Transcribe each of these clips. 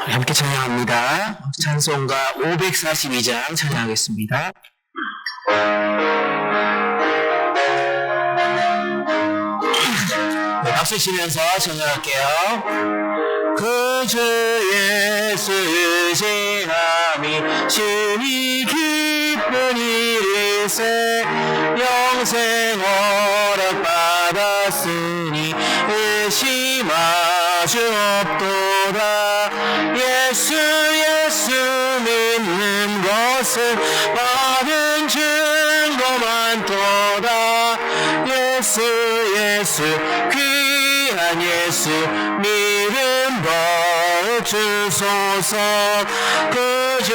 함께 찬양합니다. 찬송가 542장 찬양하겠습니다. 네, 박수 치면서 찬양할게요. 그 주 예수 의지함이 신이 기쁜 일일세 영생 허락받았으니 의심하주 없도다. 예수 믿는 것은 많은 증거 많도다. 예수 귀한 예수 믿음 주소서. 그 주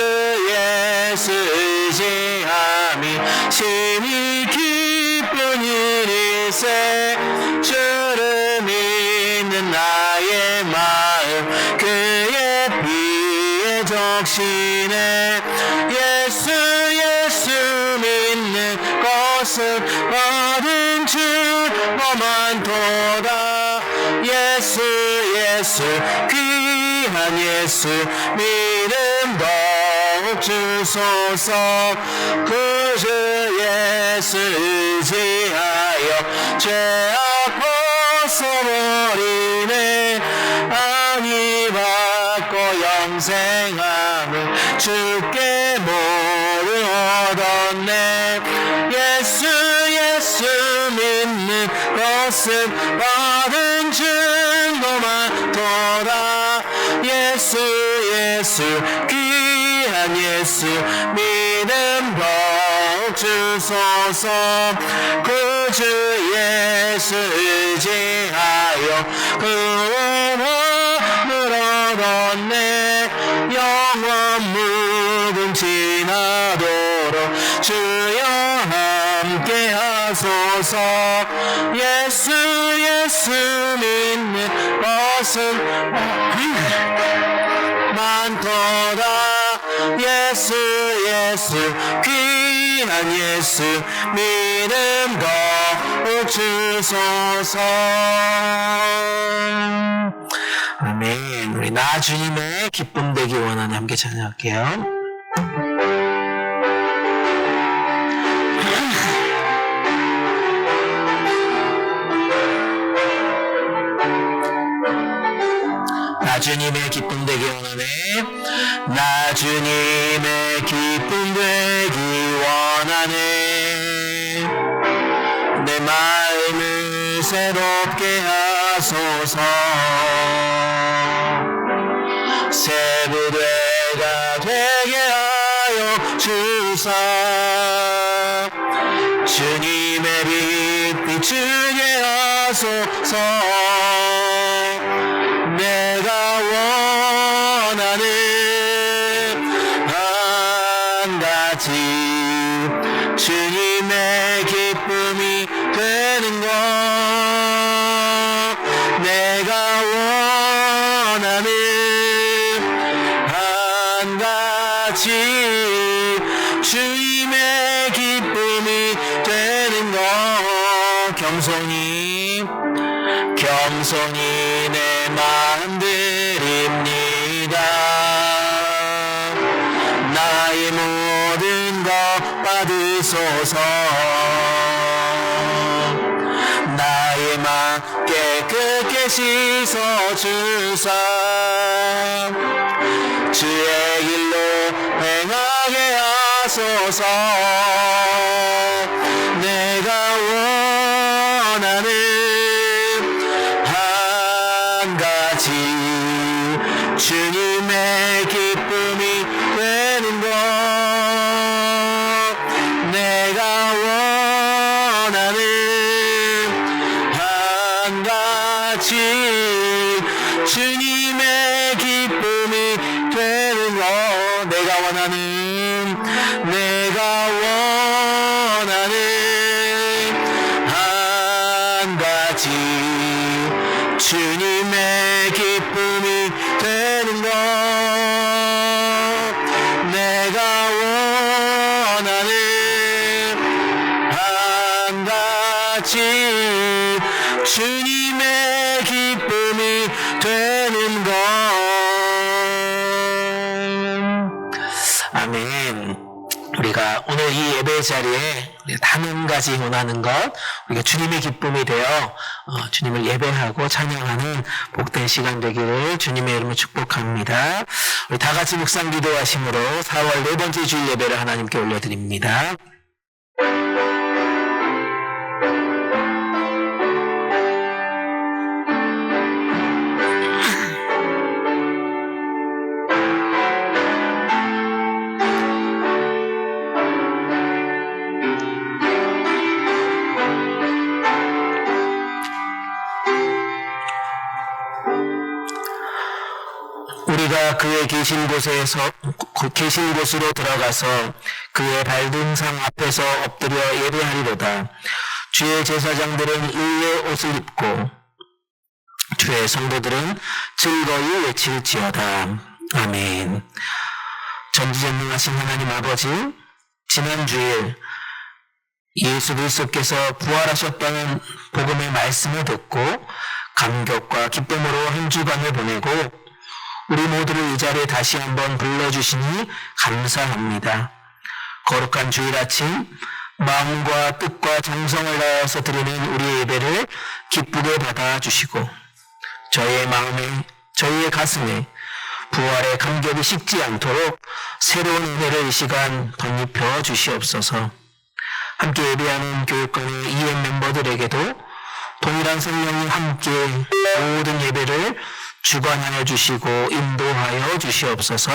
예수 의지함이 신이 기쁜 일일세 주를 믿는 나의 마음 그의 피에 적시네. 예수 믿는 것은 받은 증거 많도다. 예수 귀한 예수 믿음 더욱 주소서. 그 주 예수 의지하여 죄악 벗어버리네. 안위 받고 영생함을 주께 모두 얻었네. 예수 믿는 것은 받은 증거 많도다. 예수 귀한 예수 믿음 더욱 주소서. 그 주 예수 의지하여 그 원함을 얻었네. 영원 묵음 지나도록 주여 함께 하소서. 예수 믿는 것은 많도다. 예수 귀한 예수 믿음 더욱 주소서. 아멘. 우리 나 주님의 기쁨 되기 원하는 함께 찬양할게요. 나 주님의 기쁨 되기 원하네. 나 주님의 기쁨 되기 원하네. 내 마음을 새롭게 하소서. 새 부대가 되게 하여 주사. 주님의 빛 비추게 하소서. 내가 원하는 한 가지 주님의 기쁨이 되는 것. 내가 원하는 한 가지 주님의 기쁨이 되는 것. 겸손히 내 마음 드립니다. 나의 모든 것 받으소서. 나의 맘 깨끗게 씻어주사. 주의 길로 행하게 하소서. 내가 원하는 한 가지 주님의 기쁨이 되는 것. 내가 원하는 한 가지 주님의 기쁨이 되는 것. 내가 원하는 한 가지 주님의 기쁨이 되는 것. 내가 원하는 한 가지 주님의 기쁨이 되는 것. 자리에 단 한 가지 원하는 것, 우리가 주님의 기쁨이 되어 주님을 예배하고 찬양하는 복된 시간 되기를 주님의 이름으로 축복합니다. 우리 다 같이 묵상 기도하심으로 4월 네 번째 주일 예배를 하나님께 올려드립니다. 우리가 그의 계신 곳으로 들어가서 그의 발등상 앞에서 엎드려 예배하리로다. 주의 제사장들은 의의 옷을 입고 주의 성도들은 즐거이 외칠지어다. 아멘. 전지전능하신 하나님 아버지, 지난 주일 예수 그리스도께서 부활하셨다는 복음의 말씀을 듣고 감격과 기쁨으로 한 주간을 보내고 우리 모두를 이 자리에 다시 한번 불러주시니 감사합니다. 거룩한 주일 아침 마음과 뜻과 정성을 다해서 드리는 우리의 예배를 기쁘게 받아주시고 저희의 마음에, 저희의 가슴에 부활의 감격이 식지 않도록 새로운 은혜를 이 시간 덧입혀 주시옵소서. 함께 예배하는 교육관의 EM 멤버들에게도 동일한 성령이 함께 모든 예배를 주관하여 주시고 인도하여 주시옵소서.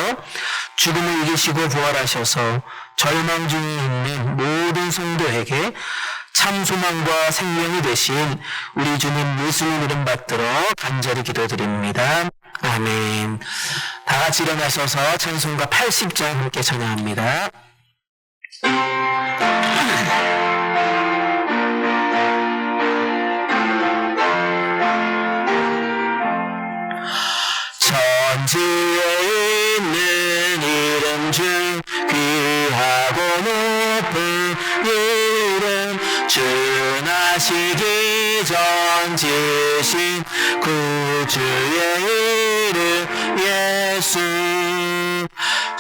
죽음을 이기시고 부활하셔서 절망 중에 있는 모든 성도에게 참 소망과 생명이 되신 우리 주님 예수님 이름 받들어 간절히 기도드립니다. 아멘. 다 같이 일어나셔서 찬송가 80장 함께 찬양합니다. 천지에 있는 이름 중 귀하고 높은 이름, 주 나시기 전 지신 구주의 이름 예수.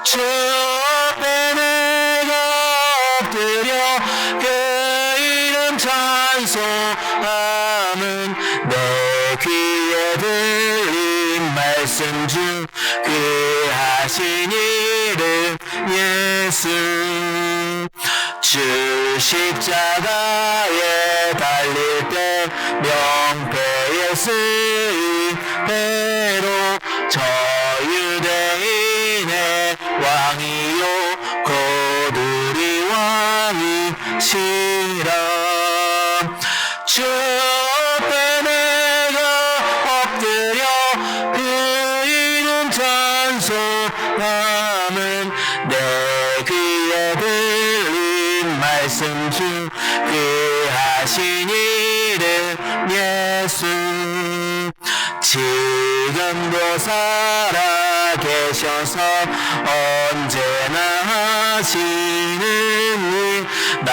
주 앞에 내가 엎드려 그 이름 찬송함은 내 귀에 들린 말씀 중 귀하신 이름 예수. 주 십자가에 달릴 때 명패에 쓰인 배로 저 유대인의 왕이요 곧 우리 왕이시라. 주 앞에 내가 엎드려 그 이름 찬송함은 내 귀에 들린 말씀 중 귀하신 이름 예수. 지금도 살아계셔서 언제나 하시는 일, 나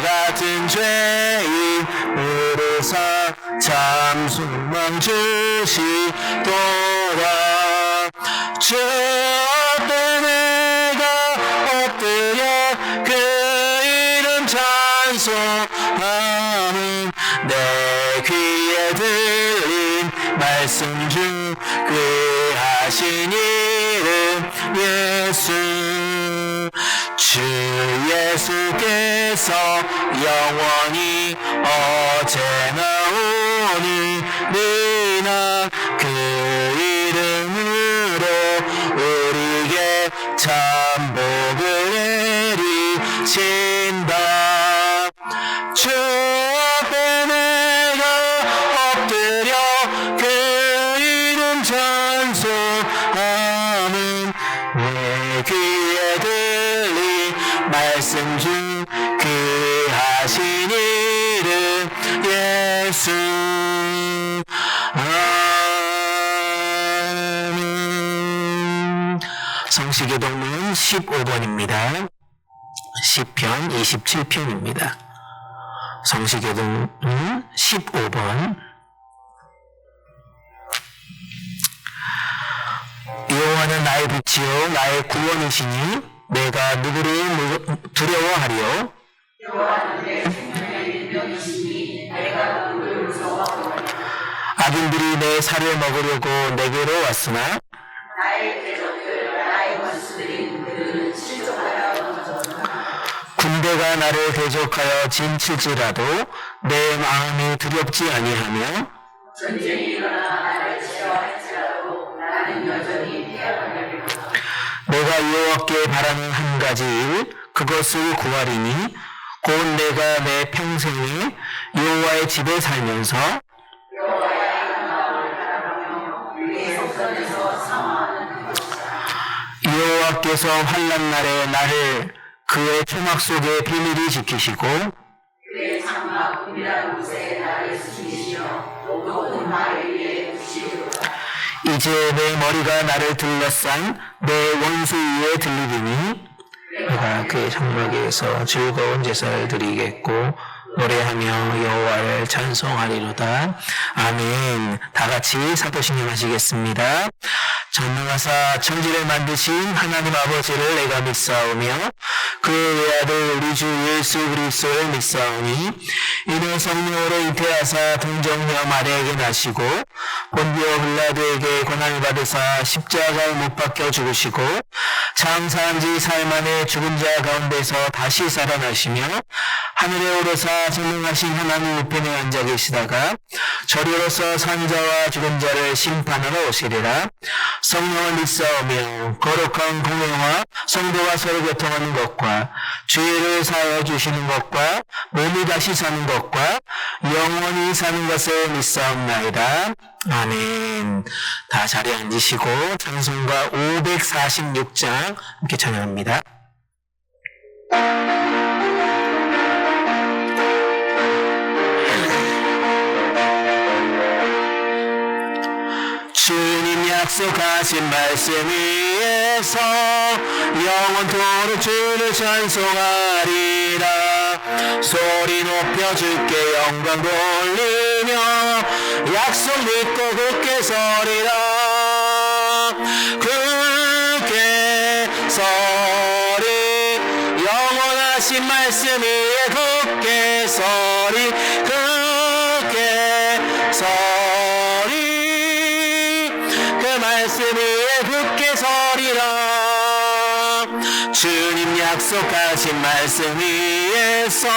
같은 죄인 무릇사 참 소망 주시도다. 주 앞에 내가 엎드려 그 이름 찬송함은 내 귀에 들린 말씀 중 귀하신 이름 예수. 주 예수께서 영원히 어제나 오늘이나 그 이름으로 우리에게 참 복을 내리신다. 주 앞에 내가 엎드려 그 이름 찬송함은 내 귀에 들린 말씀 중 귀하신 이름 예수. 아멘. 성시교독문 15번입니다. 시편 27편입니다. 성시교독문 15번. 여호와는 나의 빛이요 나의 구원이시니 내가 누구를 두려워하리요. 악인들이 내 살을 먹으려고 내게로 왔으나 군대가 나를 대적하여 진칠지라도 내 마음이 두렵지 아니하며 내가 여호와께 바라는 한 가지 일 그것을 구하리니 곧 내가 내 평생에 여호와의 집에 살면서 여호와께서 환난 날에 나를 그의 초막 속에 비밀히 지키시고 이제 내 머리가 나를 둘러싼 내 원수 위에 들리리니 내가 그의 장막에서 즐거운 제사를 드리겠고 노래하며 여호와를 찬송하리로다. 아멘. 다 같이 사도신경 하시겠습니다. 전능하사 천지를 만드신 하나님 아버지를 내가 믿사오며 그의 외아들 우리 주 예수 그리스도를 믿사오니 이는 성령으로 잉태하사 동정녀 마리아에게 나시고 본디오 빌라도에게 고난을 받으사 십자가에 못 박혀 죽으시고 장사한 지 사흘 만에 죽은 자 가운데서 다시 살아나시며 하늘에 오르사 전능하신 하나님 우편에 앉아 계시다가 저리로서 산자와 죽은 자를 심판하러 오시리라. 성령을 믿사오며 거룩한 공회와 성도가 서로 교통하는 것과 죄를 사하여 주시는 것과 몸이 다시 사는 것과 영원히 사는 것을 믿사옵나이다. 아멘. 다 자리에 앉으시고 찬송가 546장 함께 찬양합니다. 주님 약속하신 말씀 위에서 영원토록 주를 찬송하리라. 소리 높여 주께 영광 돌리며 약속 믿고 굳게 서리라. 굳게 서리 영원하신 말씀 위에 굳게 서리 굳게 서리 말씀 위에 굳게 서리라. 주님 약속하신 말씀 위에서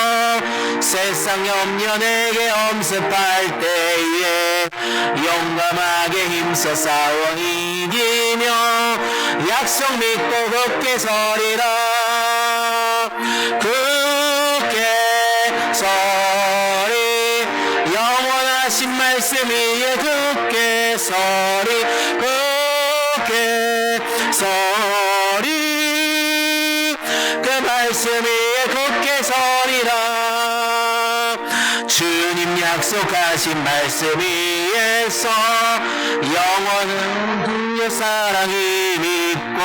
세상 염려 내게 엄습할 때에 용감하게 힘써 싸워 이기며 약속 믿고 굳게 서리라. 굳게 서리 영원하신 말씀 위에 굳게 서리 굳게 서리 그 말씀 위에 굳게 서리라. 주님 약속하신 말씀 위에서 영원한 그의 사랑이 믿고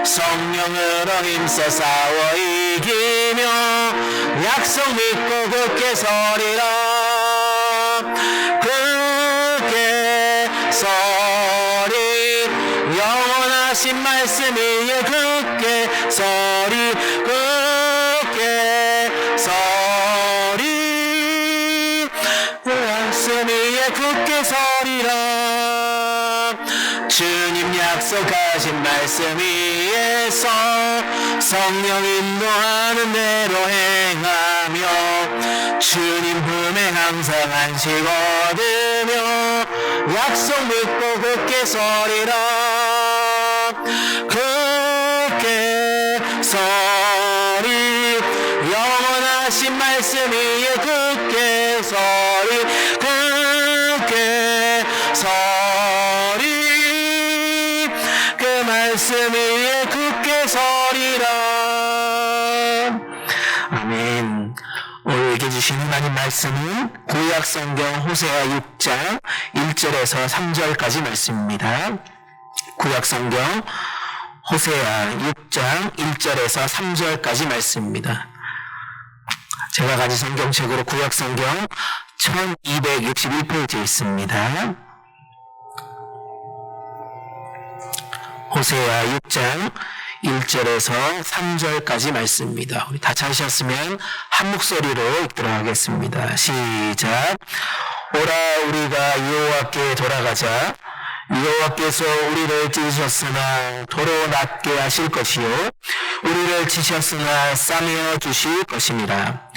성령으로 힘써 싸워 이기며 약속 믿고 굳게 서리라. 굳게 서리 영원하신 말씀 위에 굳게 서리 굳게 서리 말씀 위에 굳게 서리라. 주님 약속하신 말씀 위에서 성령 인도하는 대로 행하며 주님 품에 항상 안식 얻으며 약속 믿고 굳게 서리라. 굳게 서리 영원하신 말씀 위에 굳게 서리 굳게 서리 그 말씀 위에 굳게 서리라. 아멘. 오늘 읽게 주신 하나님 말씀은 구약 성경 호세아 6장 1절에서 3절까지 말씀입니다. 구약 성경 호세아 6장 1절에서 3절까지 말씀입니다. 제가 가진 성경책으로 구약 성경 1261페이지에 있습니다. 호세아 6장 1절에서 3절까지 말씀입니다. 우리 다 찾으셨으면 한 목소리로 읽도록 하겠습니다. 시작. 오라 우리가 여호와께 돌아가자. 여호와께서 우리를 찢으셨으나 도로 낫게 하실 것이요 우리를 치셨으나 싸매어 주실 것입니다.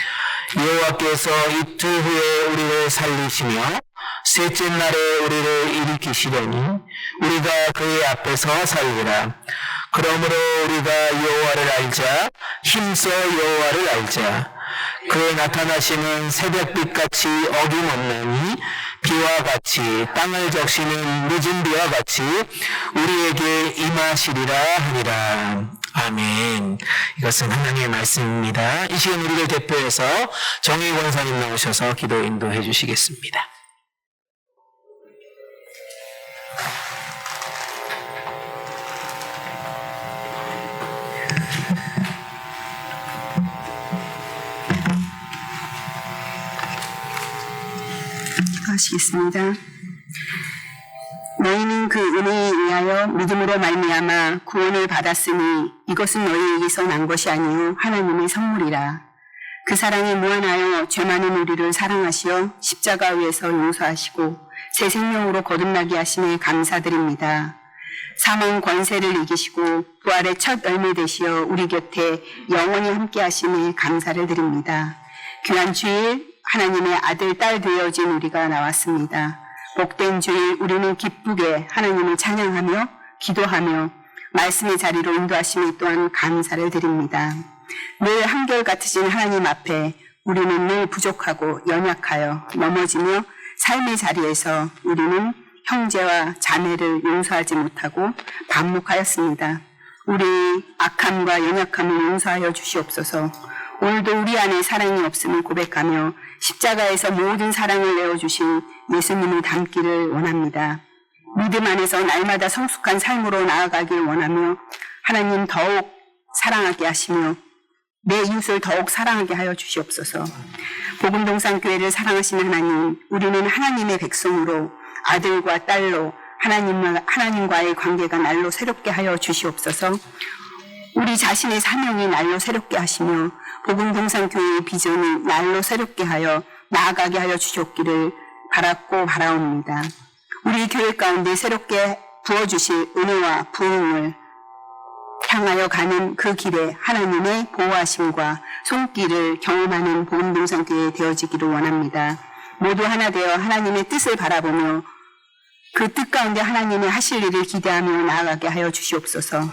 여호와께서 이틀 후에 우리를 살리시며 셋째 날에 우리를 일으키시려니 우리가 그의 앞에서 살리라. 그러므로 우리가 여호와를 알자. 힘써 여호와를 알자. 그의 나타나시는 새벽빛같이 어김없나니 비와 같이 땅을 적시는 늦은 비와 같이 우리에게 임하시리라 하니라. 아멘. 이것은 하나님의 말씀입니다. 이 시간 우리를 대표해서 정의 권사님 나오셔서 기도 인도해 주시겠습니다. 기도하시겠습니다. 너희는 그 은혜에 의하여 믿음으로 말미암아 구원을 받았으니 이것은 너희에게서 난 것이 아니요 하나님의 선물이라. 그 사랑이 무한하여 죄 많은 우리를 사랑하시어 십자가 위에서 용서하시고 새 생명으로 거듭나게 하심에 감사드립니다. 사망 권세를 이기시고 부활의 첫 열매 되시어 우리 곁에 영원히 함께 하심에 감사를 드립니다. 귀한 주일 하나님의 아들, 딸 되어진 우리가 나왔습니다. 복된 주일 우리는 기쁘게 하나님을 찬양하며 기도하며 말씀의 자리로 인도하심에 또한 감사를 드립니다. 늘 한결같으신 하나님 앞에 우리는 늘 부족하고 연약하여 넘어지며 삶의 자리에서 우리는 형제와 자매를 용서하지 못하고 반목하였습니다. 우리 악함과 연약함을 용서하여 주시옵소서. 오늘도 우리 안에 사랑이 없음을 고백하며 십자가에서 모든 사랑을 내어주신 예수님을 닮기를 원합니다. 믿음 안에서 날마다 성숙한 삶으로 나아가길 원하며 하나님 더욱 사랑하게 하시며 내 이웃을 더욱 사랑하게 하여 주시옵소서. 복음동산교회를 사랑하시는 하나님, 우리는 하나님의 백성으로 아들과 딸로 하나님과의 관계가 날로 새롭게 하여 주시옵소서. 우리 자신의 사명이 날로 새롭게 하시며 복음동산교회의 비전이 날로 새롭게 하여 나아가게 하여 주셨기를 바랐고 바라옵니다. 우리 교회 가운데 새롭게 부어주실 은혜와 부흥을 향하여 가는 그 길에 하나님의 보호하심과 손길을 경험하는 복음동산교회 되어지기를 원합니다. 모두 하나 되어 하나님의 뜻을 바라보며 그 뜻 가운데 하나님의 하실 일을 기대하며 나아가게 하여 주시옵소서.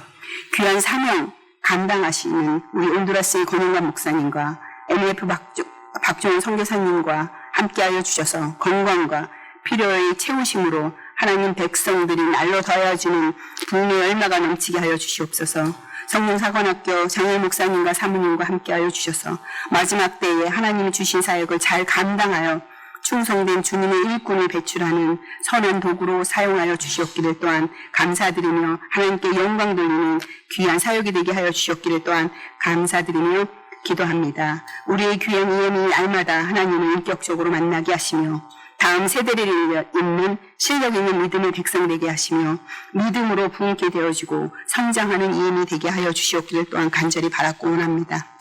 귀한 사명 감당하시는 우리 온두라스의 권영관 목사님과 MF 박종원 선교사님과 함께하여 주셔서 건강과 필요의 채우심으로 하나님 백성들이 날로 더해지는 부흥의 열매가 넘치게 하여 주시옵소서. 성령사관학교 장일 목사님과 사모님과 함께하여 주셔서 마지막 때에 하나님이 주신 사역을 잘 감당하여 충성된 주님의 일꾼을 배출하는 선한 도구로 사용하여 주시옵기를 또한 감사드리며 하나님께 영광 돌리는 귀한 사역이 되게 하여 주시옵기를 또한 감사드리며 기도합니다. 우리의 귀한 이엠이 날마다 하나님을 인격적으로 만나게 하시며 다음 세대를 잇는 실력 있는 믿음의 백성 되게 하시며 믿음으로 부흥케 되어지고 성장하는 이엠이 되게 하여 주시옵기를 또한 간절히 바랐고 원합니다.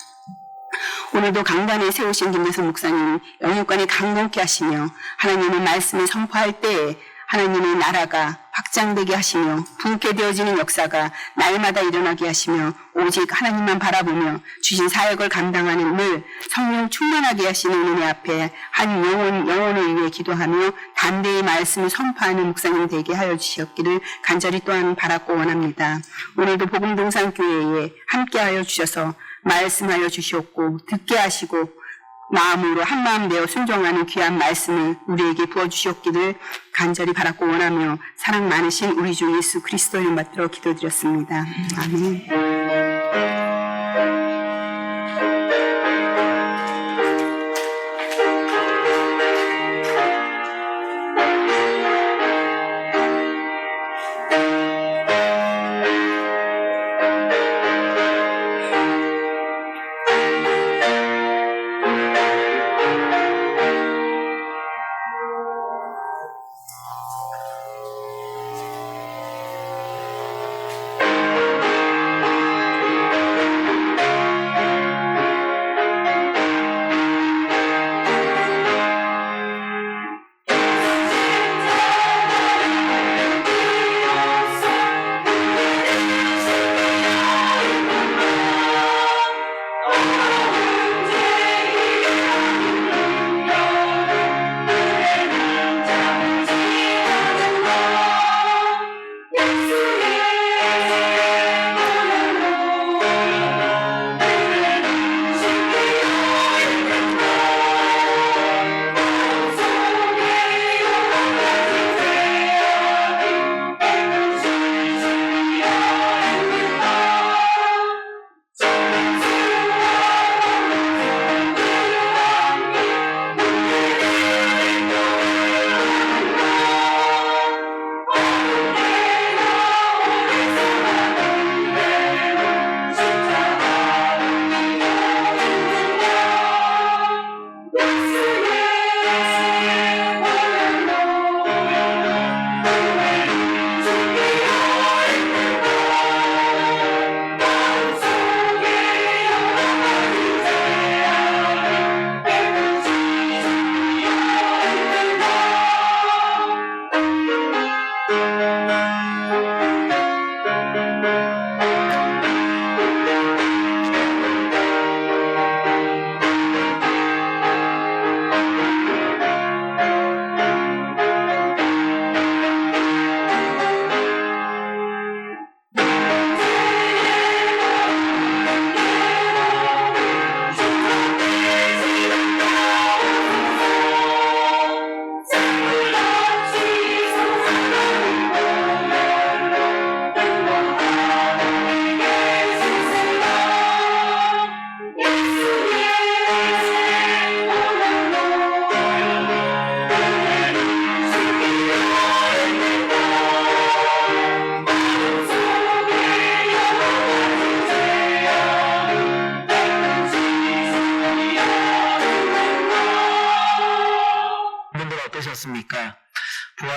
오늘도 강단에 세우신 김대성 목사님 영육간에 강건케 하시며 하나님의 말씀을 선포할 때에 하나님의 나라가 확장되게 하시며 부흥케 되어지는 역사가 날마다 일어나게 하시며 오직 하나님만 바라보며 주신 사역을 감당하는 늘 성령 충만하게 하시는 은혜 앞에 한 영혼을 위해 기도하며 담대히 말씀을 선포하는 목사님 되게 하여 주시옵기를 간절히 또한 바랐고 원합니다. 오늘도 복음동산교회에 함께하여 주셔서 말씀하여 주시옵고 듣게 하시고 마음으로 한마음 내어 순종하는 귀한 말씀을 우리에게 부어주시옵기를 간절히 바랐고 원하며 사랑 많으신 우리 주 예수 그리스도 이름 받들어 기도드렸습니다. 아멘.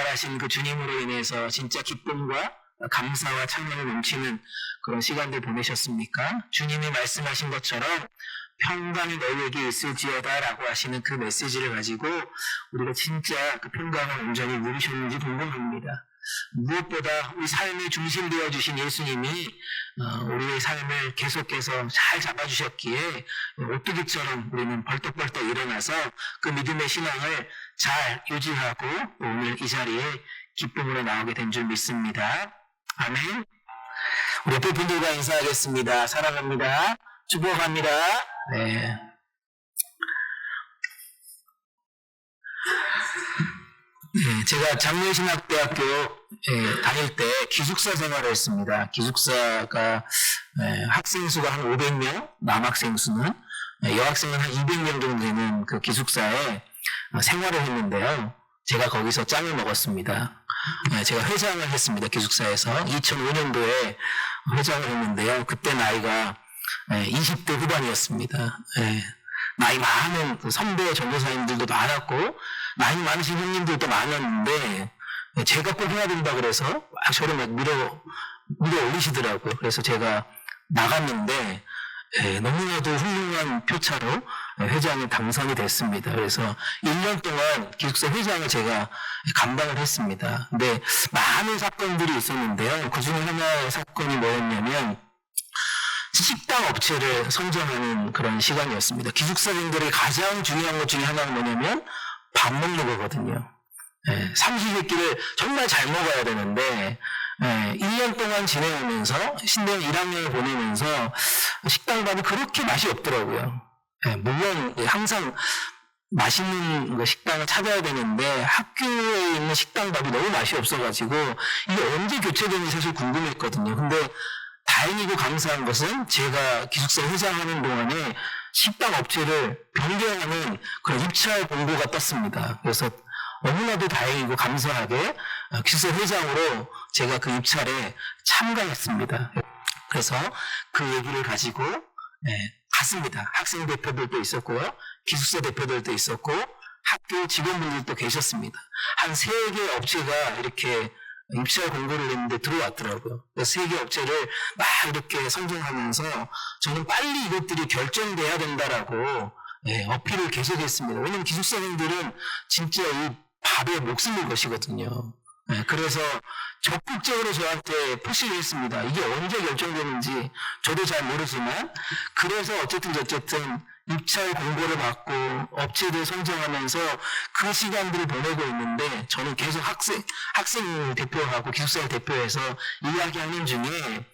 부활하신 그 주님으로 인해서 진짜 기쁨과 감사와 찬양이 넘치는 그런 시간들 보내셨습니까? 주님이 말씀하신 것처럼 평강이 너희에게 있을지어다 라고 하시는 그 메시지를 가지고 우리가 진짜 그 평강을 온전히 누리셨는지 궁금합니다. 무엇보다 우리 삶의 중심 되어주신 예수님이 우리의 삶을 계속해서 잘 잡아주셨기에 오뚜기처럼 우리는 벌떡벌떡 일어나서 그 믿음의 신앙을 잘 유지하고 오늘 이 자리에 기쁨으로 나오게 된 줄 믿습니다. 아멘. 우리 옆에 분들과 인사하겠습니다. 사랑합니다. 축복합니다. 네. 네, 제가 장로신학대학교 다닐 때 기숙사 생활을 했습니다. 기숙사가 학생 수가 한 500명, 남학생 수는 여학생은 한 200명 정도 되는 그 기숙사에 생활을 했는데요. 제가 거기서 짱을 먹었습니다. 제가 회장을 했습니다. 기숙사에서 2005년도에 회장을 했는데요. 그때 나이가 20대 후반이었습니다. 나이 많은 선배 전도사님들도 많았고 나이 많으신 형님들도 많았는데 제가 꼭 해야 된다 그래서 막 저를 막 밀어 올리시더라고요. 그래서 제가 나갔는데 너무나도 훌륭한 표차로 회장이 당선이 됐습니다. 그래서 1년 동안 기숙사 회장을 제가 감당을 했습니다. 근데 많은 사건들이 있었는데요. 그 중에 하나의 사건이 뭐였냐면 식당 업체를 선정하는 그런 시간이었습니다. 기숙사생들의 가장 중요한 것 중에 하나는 뭐냐면 밥 먹는 거거든요. 삼시세끼를 정말 잘 먹어야 되는데 1년 동안 지내면서 신대원 1학년을 보내면서 식당 밥이 그렇게 맛이 없더라고요. 물론 항상 맛있는 식당을 찾아야 되는데 학교에 있는 식당 밥이 너무 맛이 없어가지고 이게 언제 교체되는지 사실 궁금했거든요. 근데 다행이고 감사한 것은 제가 기숙사 회장하는 동안에 식당 업체를 변경하는 그런 입찰 공고가 떴습니다. 그래서 너무나도 다행이고 감사하게 기숙사 회장으로 제가 그 입찰에 참가했습니다. 그래서 그 얘기를 가지고 갔습니다. 학생 대표들도 있었고요. 기숙사 대표들도 있었고 학교 직원분들도 계셨습니다. 한 3개 업체가 이렇게 입찰 공고를 냈는데 들어왔더라고요. 그래서 3개 업체를 막 이렇게 선정하면서 저는 빨리 이것들이 결정돼야 된다라고 어필을 계속했습니다. 왜냐면 기숙사생들은 진짜 이 밥에 목숨인 것이거든요. 그래서 적극적으로 저한테 푸시를 했습니다. 이게 언제 결정되는지 저도 잘 모르지만 그래서 어쨌든 입찰 공고를 받고 업체들 선정하면서 그 시간들을 보내고 있는데 저는 계속 학생 대표하고 기숙사 대표해서 이야기하는 중에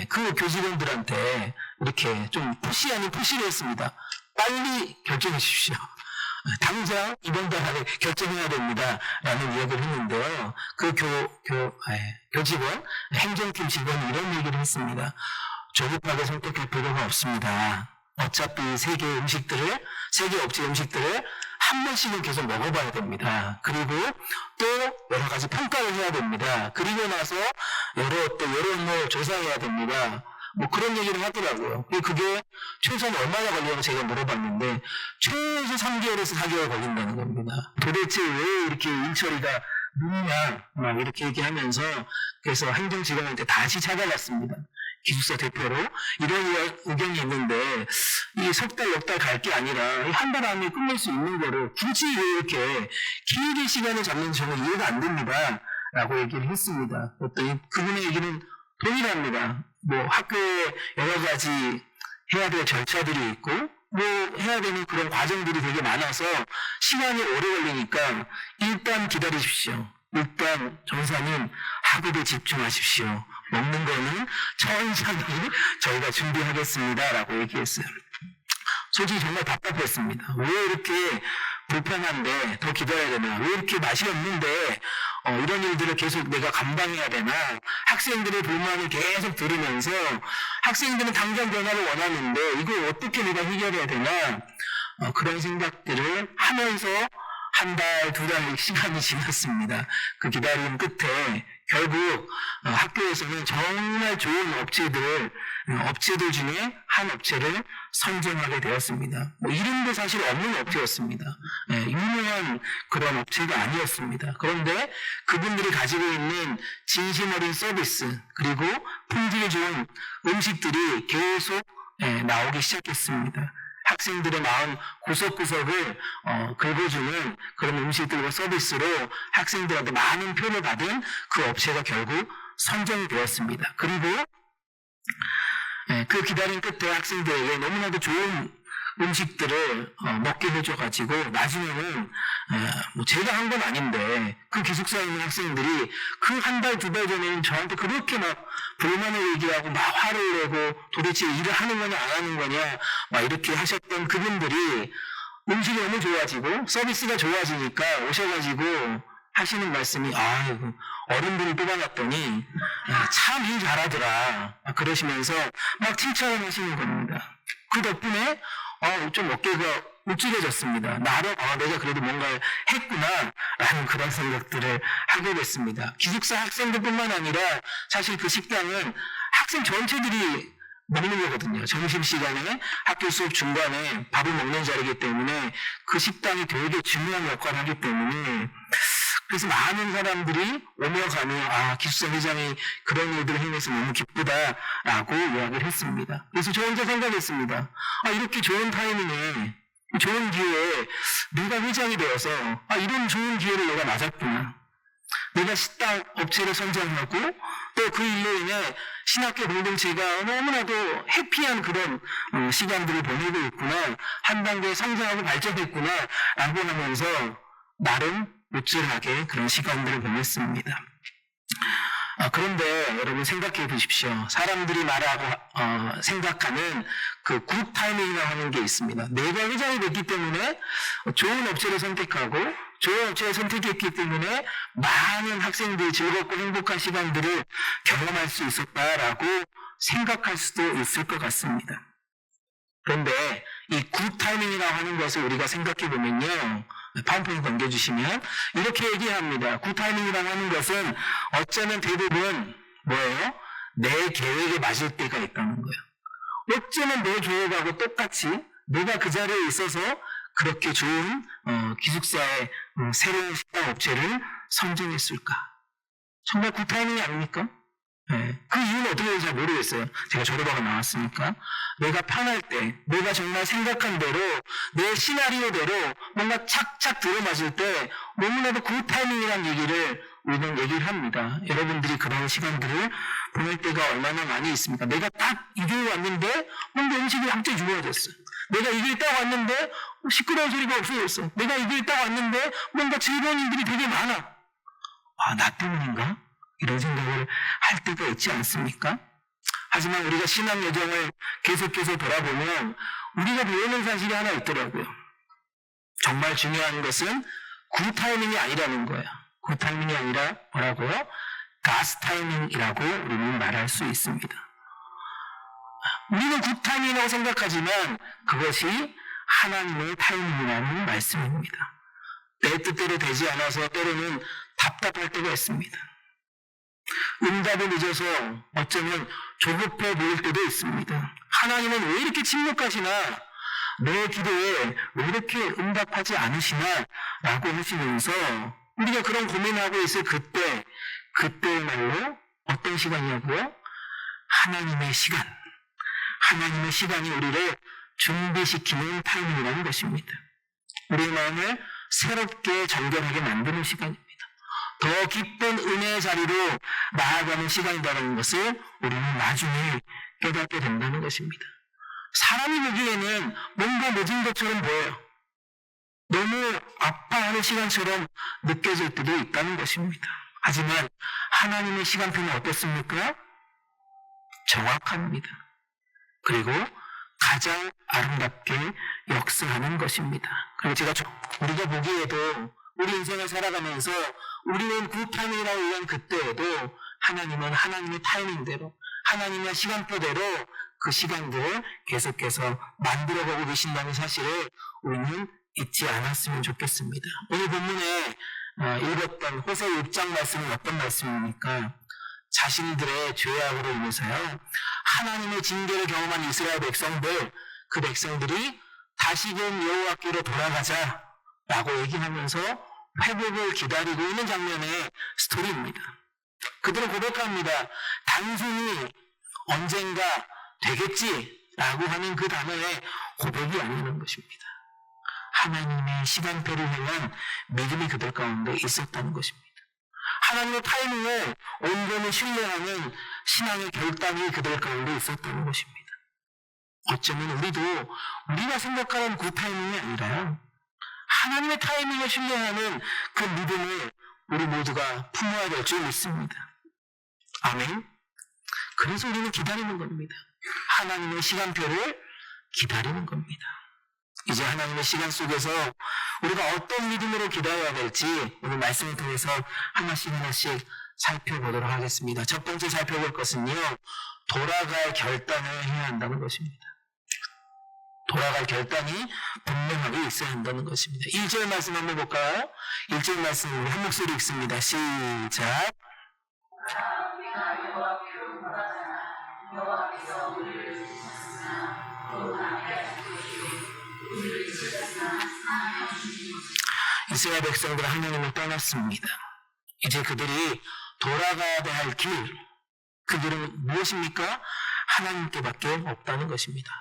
그 교직원들한테 이렇게 좀 푸시 아닌 푸시를 했습니다. 빨리 결정해 주십시오. 당장 이번 달 안에 결정해야 됩니다. 라는 이야기를 했는데요. 그 교직원, 행정팀 직원이 이런 얘기를 했습니다. 조급하게 선택할 필요가 없습니다. 어차피 3개 업체 음식들을 한 번씩은 계속 먹어봐야 됩니다. 그리고 또 여러 가지 평가를 해야 됩니다. 그리고 나서 여론을 조사해야 됩니다. 뭐 그런 얘기를 하더라고요. 그게 최소한 얼마나 걸리냐고 제가 물어봤는데 최소 3개월에서 4개월 걸린다는 겁니다. 도대체 왜 이렇게 일처리가 늦냐 막 이렇게 얘기하면서 그래서 행정직원한테 다시 찾아갔습니다. 기숙사 대표로 이런 의견이 있는데 이게 석 달, 넉 달 갈 게 아니라 한 달 안에 끝낼 수 있는 거를 굳이 왜 이렇게 길게 시간을 잡는지 저는 이해가 안 됩니다. 라고 얘기를 했습니다. 그랬더니 그분의 얘기는 동일합니다. 뭐 학교에 여러 가지 해야 될 절차들이 있고 뭐 해야 되는 그런 과정들이 되게 많아서 시간이 오래 걸리니까 일단 기다리십시오. 일단 전사님 학업에 집중하십시오. 먹는 거는 천천히 저희가 준비하겠습니다. 라고 얘기했어요. 솔직히 정말 답답했습니다. 왜 이렇게 불편한데 더 기다려야 되나? 왜 이렇게 맛이 없는데 이런 일들을 계속 내가 감당해야 되나? 학생들의 불만을 계속 들으면서 학생들은 당장 변화를 원하는데 이걸 어떻게 내가 해결해야 되나? 그런 생각들을 하면서 한 달, 두 달 시간이 지났습니다. 그 기다림 끝에 결국 학교에서는 정말 좋은 업체들 중에 한 업체를 선정하게 되었습니다. 뭐 이름도 사실 없는 업체였습니다. 유명한 그런 업체가 아니었습니다. 그런데 그분들이 가지고 있는 진심 어린 서비스 그리고 품질이 좋은 음식들이 계속 나오기 시작했습니다. 학생들의 마음 구석구석을 긁어주는 그런 음식들과 서비스로 학생들한테 많은 표를 받은 그 업체가 결국 선정이 되었습니다. 그리고 그 기다림 끝에 학생들에게 너무나도 좋은 음식들을 먹게 해줘가지고 나중에는 뭐 제가 한 건 아닌데 그 기숙사에 있는 학생들이 그 한 달, 두 달 전에는 저한테 그렇게 막 불만을 얘기하고 막 화를 내고 도대체 일을 하는 거냐 안 하는 거냐 막 이렇게 하셨던 그분들이 음식이 너무 좋아지고 서비스가 좋아지니까 오셔가지고 하시는 말씀이 어른들을 뽑아놨더니 참 일 잘하더라 그러시면서 막 칭찬을 하시는 겁니다. 그 덕분에 좀 어깨가 우쭐해졌습니다. 나름 내가 그래도 뭔가를 했구나 라는 그런 생각들을 하게 됐습니다. 기숙사 학생들뿐만 아니라 사실 그 식당은 학생 전체들이 먹는 거거든요. 점심시간에 학교 수업 중간에 밥을 먹는 자리이기 때문에 그 식당이 되게 중요한 역할을 하기 때문에 그래서 많은 사람들이 오며 가며 기숙사 회장이 그런 일들을 해내서 너무 기쁘다라고 이야기를 했습니다. 그래서 저 혼자 생각했습니다. 이렇게 좋은 타이밍에 좋은 기회에 내가 회장이 되어서 이런 좋은 기회를 내가 맞았구나. 내가 식당 업체를 선정하고 또 그 일로 인해 신학교 공동체가 너무나도 해피한 그런 시간들을 보내고 있구나. 한 단계 성장하고 발전했구나 라고 하면서 나름 우쭐하게 그런 시간들을 보냈습니다. 그런데 여러분 생각해 보십시오. 사람들이 말하고 생각하는 그 굿 타이밍이라고 하는 게 있습니다. 내가 회장이 됐기 때문에 좋은 업체를 선택하고 좋은 업체를 선택했기 때문에 많은 학생들이 즐겁고 행복한 시간들을 경험할 수 있었다라고 생각할 수도 있을 것 같습니다. 그런데 이 굿 타이밍이라고 하는 것을 우리가 생각해 보면요. 파운딩 넘겨주시면 이렇게 얘기합니다. 굿 타이밍이라고 하는 것은 어쩌면 대부분 뭐예요? 내 계획에 맞을 때가 있다는 거예요. 어쩌면 내 계획하고 똑같이 내가 그 자리에 있어서 그렇게 좋은 기숙사의 새로운 식당 업체를 선정했을까? 정말 굿 타이밍이 아닙니까? 그 이유는 어떻게 되는지 잘 모르겠어요. 제가 졸업하고 나왔으니까. 내가 편할 때, 내가 정말 생각한 대로, 내 시나리오대로 뭔가 착착 들어맞을 때 너무나도 굿 타이밍이라는 우리는 얘기를 합니다. 여러분들이 그런 시간들을 보낼 때가 얼마나 많이 있습니까? 내가 딱 이 교회 왔는데 뭔가 음식이 갑자기 좋아졌어. 내가 이 교회 딱 왔는데 시끄러운 소리가 없어졌어. 내가 이 교회 딱 왔는데 뭔가 즐거운 일들이 되게 많아. 나 때문인가? 이런 생각을 할 때가 있지 않습니까? 하지만 우리가 신앙 여정을 계속해서 돌아보면 우리가 배우는 사실이 하나 있더라고요. 정말 중요한 것은 굿 타이밍이 아니라는 거예요. 굿 타이밍이 아니라 뭐라고요? 가스 타이밍이라고 우리는 말할 수 있습니다. 우리는 굿 타이밍이라고 생각하지만 그것이 하나님의 타이밍이라는 말씀입니다. 내 뜻대로 되지 않아서 때로는 답답할 때가 있습니다. 응답을 늦어서 어쩌면 조급해 보일 때도 있습니다. 하나님은 왜 이렇게 침묵하시나? 내 기도에 왜 이렇게 응답하지 않으시나? 라고 하시면서 우리가 그런 고민하고 있을 그때야말로 어떤 시간이냐고요? 하나님의 시간이 우리를 준비시키는 타이밍이라는 것입니다. 우리의 마음을 새롭게 정결하게 만드는 시간입니다. 더 깊은 은혜의 자리로 나아가는 시간이라는 것을 우리는 나중에 깨닫게 된다는 것입니다. 사람이 보기에는 뭔가 늦은 것처럼 보여요. 너무 아파하는 시간처럼 느껴질 때도 있다는 것입니다. 하지만 하나님의 시간표는 어떻습니까? 정확합니다. 그리고 가장 아름답게 역사하는 것입니다. 그리고 우리가 보기에도 우리 인생을 살아가면서 우리는 그 타이밍이라고 얘기한 그때에도 하나님은 하나님의 타이밍대로 하나님의 시간표대로 그 시간들을 계속해서 만들어가고 계신다는 사실을 우리는 잊지 않았으면 좋겠습니다. 오늘 본문에 읽었던 호세아 6장 말씀은 어떤 말씀입니까? 자신들의 죄악으로 인해서요, 하나님의 징계를 경험한 이스라엘 백성들, 그 백성들이 다시금 여호와께로 돌아가자라고 얘기하면서 회복을 기다리고 있는 장면의 스토리입니다. 그들은 고백합니다. 단순히 언젠가 되겠지라고 하는 그 단어의 고백이 아니라는 것입니다. 하나님의 시간표를 향한 믿음이 그들 가운데 있었다는 것입니다. 하나님의 타이밍을 온전히 신뢰하는 신앙의 결단이 그들 가운데 있었다는 것입니다. 어쩌면 우리가 생각하는 그 타이밍이 아니라요, 하나님의 타이밍을 신뢰하는 그 믿음을 우리 모두가 품어야 될 줄 믿습니다. 아멘. 그래서 우리는 기다리는 겁니다. 하나님의 시간표를 기다리는 겁니다. 이제 하나님의 시간 속에서 우리가 어떤 믿음으로 기다려야 될지 오늘 말씀을 통해서 하나씩 살펴보도록 하겠습니다. 첫 번째 살펴볼 것은요, 돌아갈 결단을 해야 한다는 것입니다. 돌아갈 결단이 분명하게 있어야 한다는 것입니다. 1절 말씀 한번 볼까요? 1절 말씀 우리 한 목소리 읽습니다. 시작. 이스라엘 백성들은 하나님을 떠났습니다. 이제 그들이 돌아가야 할 길, 그들은 무엇입니까? 하나님께밖에 없다는 것입니다.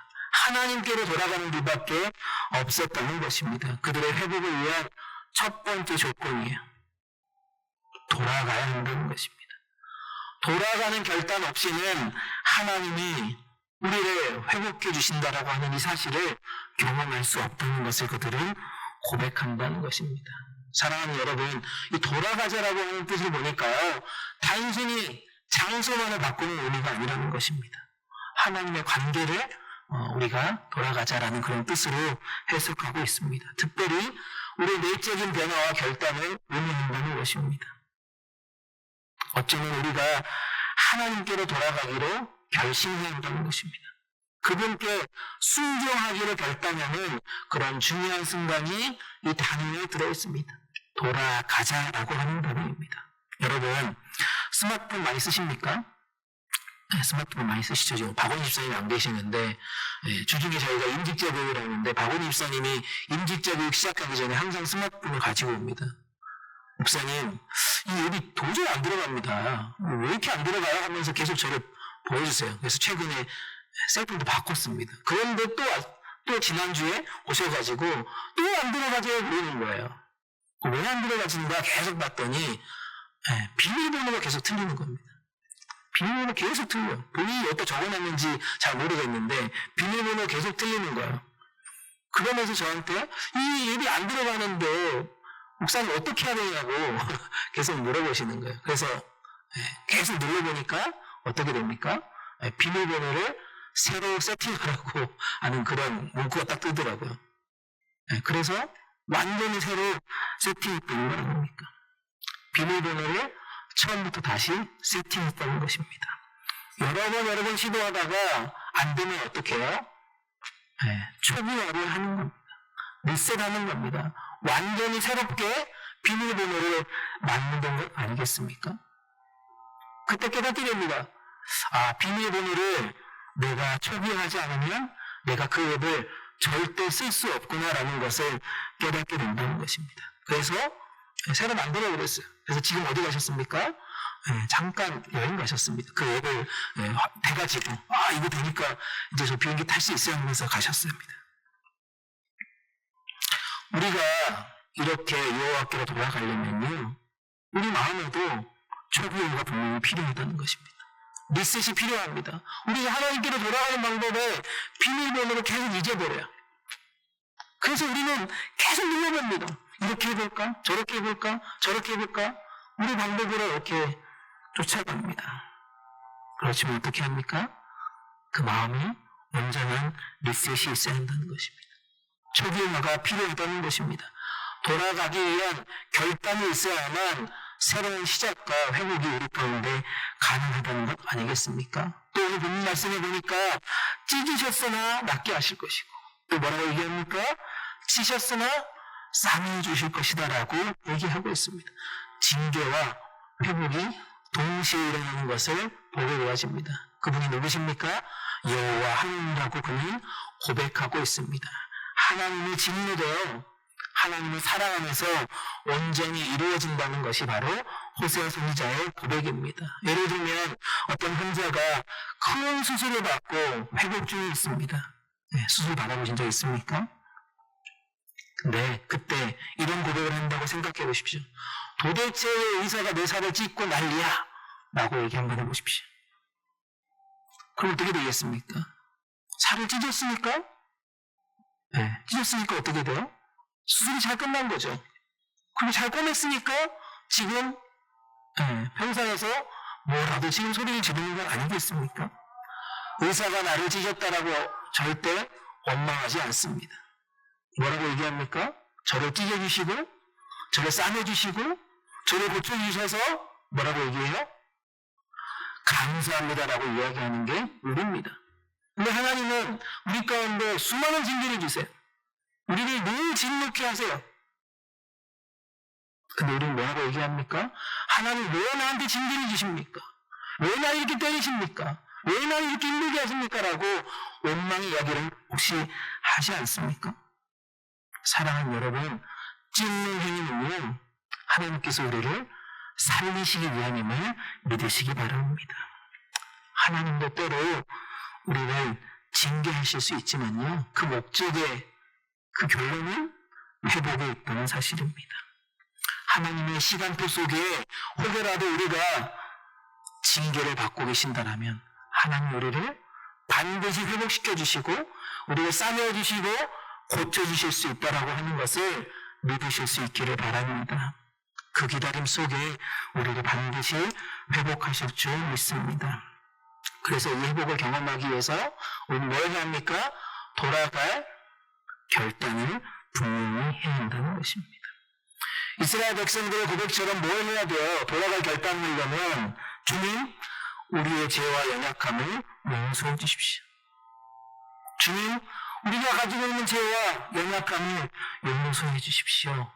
하나님께로 돌아가는 길밖에 없었다는 것입니다. 그들의 회복을 위한 첫 번째 조건이에요. 돌아가야 한다는 것입니다. 돌아가는 결단 없이는 하나님이 우리를 회복해 주신다라고 하는 이 사실을 경험할 수 없다는 것을 그들은 고백한다는 것입니다. 사랑하는 여러분, 이 돌아가자라고 하는 뜻을 보니까요, 단순히 장소만을 바꾸는 의미가 아니라는 것입니다. 하나님의 관계를 우리가 돌아가자라는 그런 뜻으로 해석하고 있습니다. 특별히 우리의 내적인 변화와 결단을 의미한다는 것입니다. 어쩌면 우리가 하나님께로 돌아가기로 결심해야 한다는 것입니다. 그분께 순종하기로 결단하는 그런 중요한 순간이 이 단어에 들어있습니다. 돌아가자라고 하는 단어입니다. 여러분, 스마트폰 많이 쓰십니까? 네, 스마트폰 많이 쓰시죠. 지금 박원희 집사님이 안 계시는데, 주중에 저희가 임직자 교육을 하는데 박원희 집사님이 임직자 교육 시작하기 전에 항상 스마트폰을 가지고 옵니다. 목사님, 이 앱이 도저히 안 들어갑니다. 왜 이렇게 안 들어가요? 하면서 계속 저를 보여주세요. 그래서 최근에 셀폰도 바꿨습니다. 그런데 또 지난주에 오셔가지고 또 안 들어가죠? 그러는 거예요. 왜 안 들어가지는가 계속 봤더니 비밀번호가 계속 틀리는 겁니다. 비밀번호 계속 틀려요. 본인이 어디다 적어놨는지 잘 모르겠는데 비밀번호 계속 틀리는 거예요. 그러면서 저한테 이 앱이 안 들어가는데 목사님 어떻게 해야 되냐고 계속 물어보시는 거예요. 그래서 계속 눌러보니까 어떻게 됩니까? 비밀번호를 새로 세팅하라고 하는 그런 문구가 딱 뜨더라고요. 그래서 완전히 새로 세팅했다는 건 아닙니까? 비밀번호를 처음부터 다시 세팅했다는 것입니다. 여러 번 시도하다가 안 되면 어떻게 해요? 초기화를 하는 겁니다. 리셋하는 겁니다. 완전히 새롭게 비밀번호를 만드는 것 아니겠습니까? 그때 깨닫게 됩니다. 비밀번호를 내가 초기화하지 않으면 내가 그 앱을 절대 쓸 수 없구나라는 것을 깨닫게 된다는 것입니다. 그래서 새로 만들어 버렸어요. 그래서 지금 어디 가셨습니까? 잠깐 여행 가셨습니다. 그 앱을 돼가지고 이거 되니까 이제 저 비행기 탈 수 있어요 하면서 가셨습니다. 우리가 이렇게 여호와께로 돌아가려면요, 우리 마음에도 초기화가 분명히 필요하다는 것입니다. 리셋이 필요합니다. 우리가 하나님께로 돌아가는 방법에 비밀번호를 계속 잊어버려요. 그래서 우리는 계속 눌러봅니다. 이렇게 해볼까? 저렇게 해볼까? 저렇게 해볼까? 우리 방법으로 이렇게 쫓아갑니다. 그렇지만 어떻게 합니까? 그 마음이 온전한 리셋이 있어야 한다는 것입니다. 초기화가 필요하다는 것입니다. 돌아가기 위한 결단이 있어야만 새로운 시작과 회복이 우리 가운데 가능하다는 것 아니겠습니까? 또 오늘 본문 말씀해 보니까 찢으셨으나 낫게 하실 것이고, 또 뭐라고 얘기합니까? 찌셨으나 싸매어 주실 것이다라고 얘기하고 있습니다. 징계와 회복이 동시에 일어나는 것을 보게 되어집니다. 그분이 누구십니까? 여호와 하나님이라고 그는 고백하고 있습니다. 하나님이 진노되어 하나님을 사랑하면서 온전히 이루어진다는 것이 바로 호세아 선지자의 고백입니다. 예를 들면 어떤 환자가 큰 수술을 받고 회복 중에 있습니다. 네, 수술 받아보신 적 있습니까? 근데 그때 이런 고백을 한다고 생각해 보십시오. 도대체 왜 의사가 내 살을 찢고 난리야? 라고 얘기 한번 해보십시오. 그럼 어떻게 되겠습니까? 살을 찢었으니까? 네, 찢었으니까 어떻게 돼요? 수술이 잘 끝난 거죠. 그리고 잘 꺼냈으니까 지금 평상에서 뭐라도 지금 소리를 지르는 건 아니겠습니까? 의사가 나를 찢었다라고 절대 원망하지 않습니다. 뭐라고 얘기합니까? 저를 찢어주시고 저를 싸매주시고 저를 고쳐주셔서 뭐라고 얘기해요? 감사합니다라고 이야기하는 게 우리입니다. 근데 하나님은 우리 가운데 수많은 징계를 주세요. 우리를 늘 진노케 하세요. 근데 우리는 뭐라고 얘기합니까? 하나님 왜 나한테 징계를 주십니까? 왜 나를 이렇게 때리십니까? 왜 나를 이렇게 힘들게 하십니까? 라고 원망의 이야기를 혹시 하지 않습니까? 사랑하는 여러분, 찢는 행위는요, 하나님께서 우리를 살리시기 위함임을 믿으시기 바랍니다. 하나님도 때로 우리를 징계하실 수 있지만요, 그 목적의 그 결론은 회복에 있다는 사실입니다. 하나님의 시간표 속에 혹여라도 우리가 징계를 받고 계신다라면 하나님 우리를 반드시 회복시켜 주시고 우리를 싸매어 주시고 고쳐주실 수 있다라고 하는 것을 믿으실 수 있기를 바랍니다. 그 기다림 속에 우리를 반드시 회복하실 줄 믿습니다. 그래서 이 회복을 경험하기 위해서 우리는 뭘 해야 합니까? 돌아갈 결단을 분명히 해야 한다는 것입니다. 이스라엘 백성들의 고백처럼 뭘 해야 돼요? 돌아갈 결단을 하려면 주님, 우리의 죄와 연약함을 용서해 주십시오. 주님, 우리가 가지고 있는 죄와 연약함을 용서해 주십시오.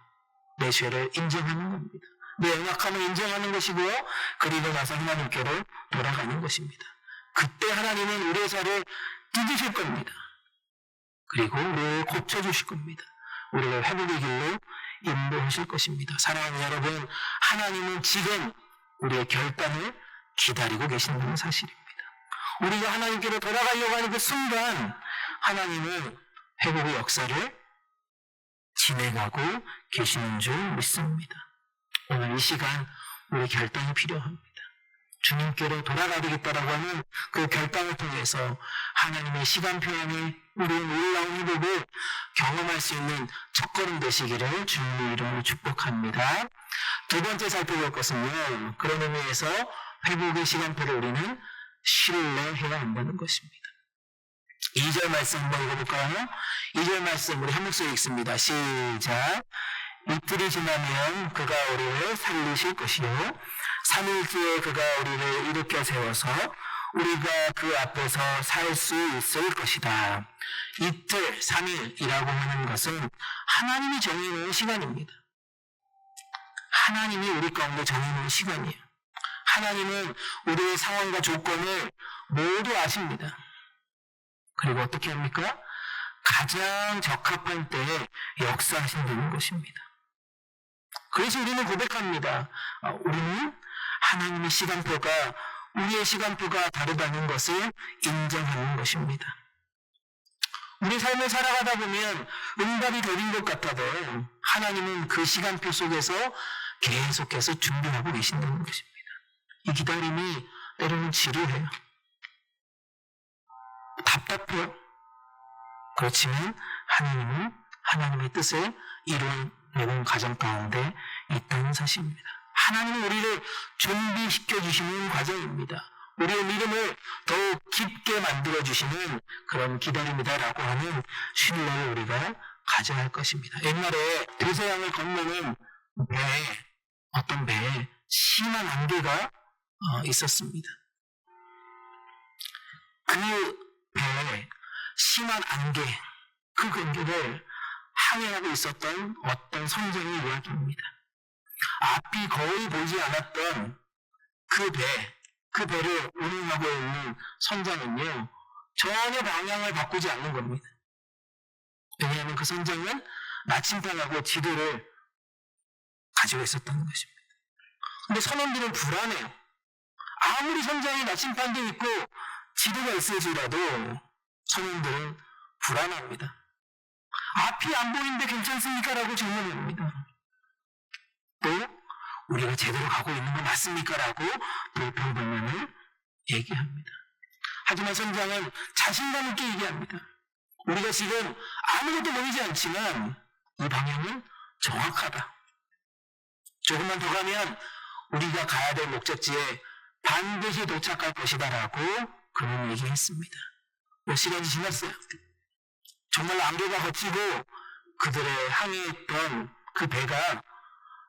내 죄를 인정하는 겁니다. 내 연약함을 인정하는 것이고요. 그리고 나서 하나님께로 돌아가는 것입니다. 그때 하나님은 우리의 살을 찢으실 겁니다. 그리고 우리를 고쳐주실 겁니다. 우리를 회복의 길로 인도하실 것입니다. 사랑하는 여러분, 하나님은 지금 우리의 결단을 기다리고 계신다는 사실입니다. 우리가 하나님께로 돌아가려고 하는 그 순간 하나님은 회복의 역사를 진행하고 계시는 줄 믿습니다. 오늘 이 시간 우리 결단이 필요합니다. 주님께로 돌아가야 되겠다라고 하는 그 결단을 통해서 하나님의 시간표 안에 우리의 놀라운 회복을 경험할 수 있는 첫걸음 되시기를 주님의 이름으로 축복합니다. 두 번째 살펴볼 것은요, 그런 의미에서 회복의 시간표를 우리는 신뢰해야 한다는 것입니다. 2절 말씀 한번 읽어볼까요? 2절 말씀 우리 한 목소리 읽습니다. 시작. 이틀이 지나면 그가 우리를 살리실 것이요 3일째에 그가 우리를 일으켜 세워서 우리가 그 앞에서 살 수 있을 것이다. 이틀, 3일이라고 하는 것은 하나님이 정해놓은 시간입니다. 하나님이 우리 가운데 정해놓은 시간이에요. 하나님은 우리의 상황과 조건을 모두 아십니다. 그리고 어떻게 합니까? 가장 적합한 때에 역사하신다는 것입니다. 그래서 우리는 고백합니다. 우리는 하나님의 시간표가 우리의 시간표가 다르다는 것을 인정하는 것입니다. 우리 삶을 살아가다 보면 응답이 더딘 것 같아도 하나님은 그 시간표 속에서 계속해서 준비하고 계신다는 것입니다. 이 기다림이 때로는 지루해요. 답답해요. 그렇지만 하나님은 하나님의 뜻을 이루는 과정 가운데 있다는 사실입니다. 하나님은 우리를 준비시켜 주시는 과정입니다. 우리의 믿음을 더욱 깊게 만들어주시는 그런 기다림이다라고 하는 신뢰를 우리가 가져야 할 것입니다. 옛날에 대서양을 건너는 어떤 배에 심한 안개가 있었습니다. 그 배에 심한 안개, 그 안개를 항해하고 있었던 어떤 선장의 이야기입니다. 앞이 거의 보이지 않았던 그 배를 운행하고 있는 선장은요, 전혀 방향을 바꾸지 않는 겁니다. 왜냐하면 그 선장은 나침반하고 지도를 가지고 있었다는 것입니다. 근데 선원들은 불안해요. 아무리 선장이 나침반도 있고 지도가 있을지라도 선원들은 불안합니다. 앞이 안 보이는데 괜찮습니까? 라고 질문합니다. 또 우리가 제대로 가고 있는 거 맞습니까? 라고 불평불만을 얘기합니다. 하지만 선장은 자신감 있게 얘기합니다. 우리가 지금 아무것도 보이지 않지만 이 방향은 정확하다. 조금만 더 가면 우리가 가야 될 목적지에 반드시 도착할 것이다 라고 그는 얘기했습니다. 몇 시간이 지났어요. 정말 안개가 걷히고 그들의 항해했던 그 배가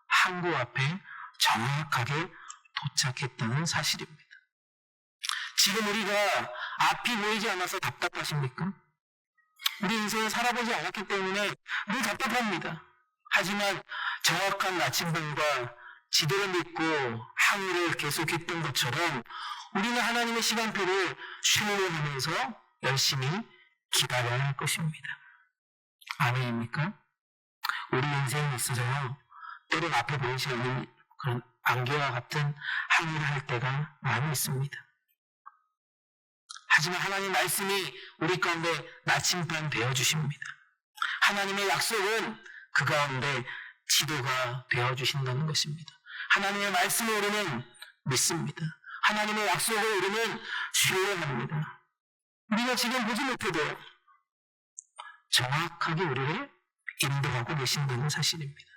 항구 앞에 정확하게 도착했다는 사실입니다. 지금 우리가 앞이 보이지 않아서 답답하십니까? 우리 인생을 살아보지 않았기 때문에 늘 답답합니다. 하지만 정확한 나침반과 지도를 믿고 항해를 계속했던 것처럼 우리는 하나님의 시간표를 신뢰하면서 열심히 기다려야 할 것입니다. 아멘입니까? 우리 인생에 있어서요, 때론 앞에 보이지 않는 그런 안개와 같은 항해를 할 때가 많이 있습니다. 하지만 하나님 말씀이 우리 가운데 나침반 되어주십니다. 하나님의 약속은 그 가운데 지도가 되어주신다는 것입니다. 하나님의 말씀을 우리는 믿습니다. 하나님의 약속을 우리는 신뢰합니다. 우리가 지금 보지 못해도 정확하게 우리를 인도하고 계신다는 사실입니다.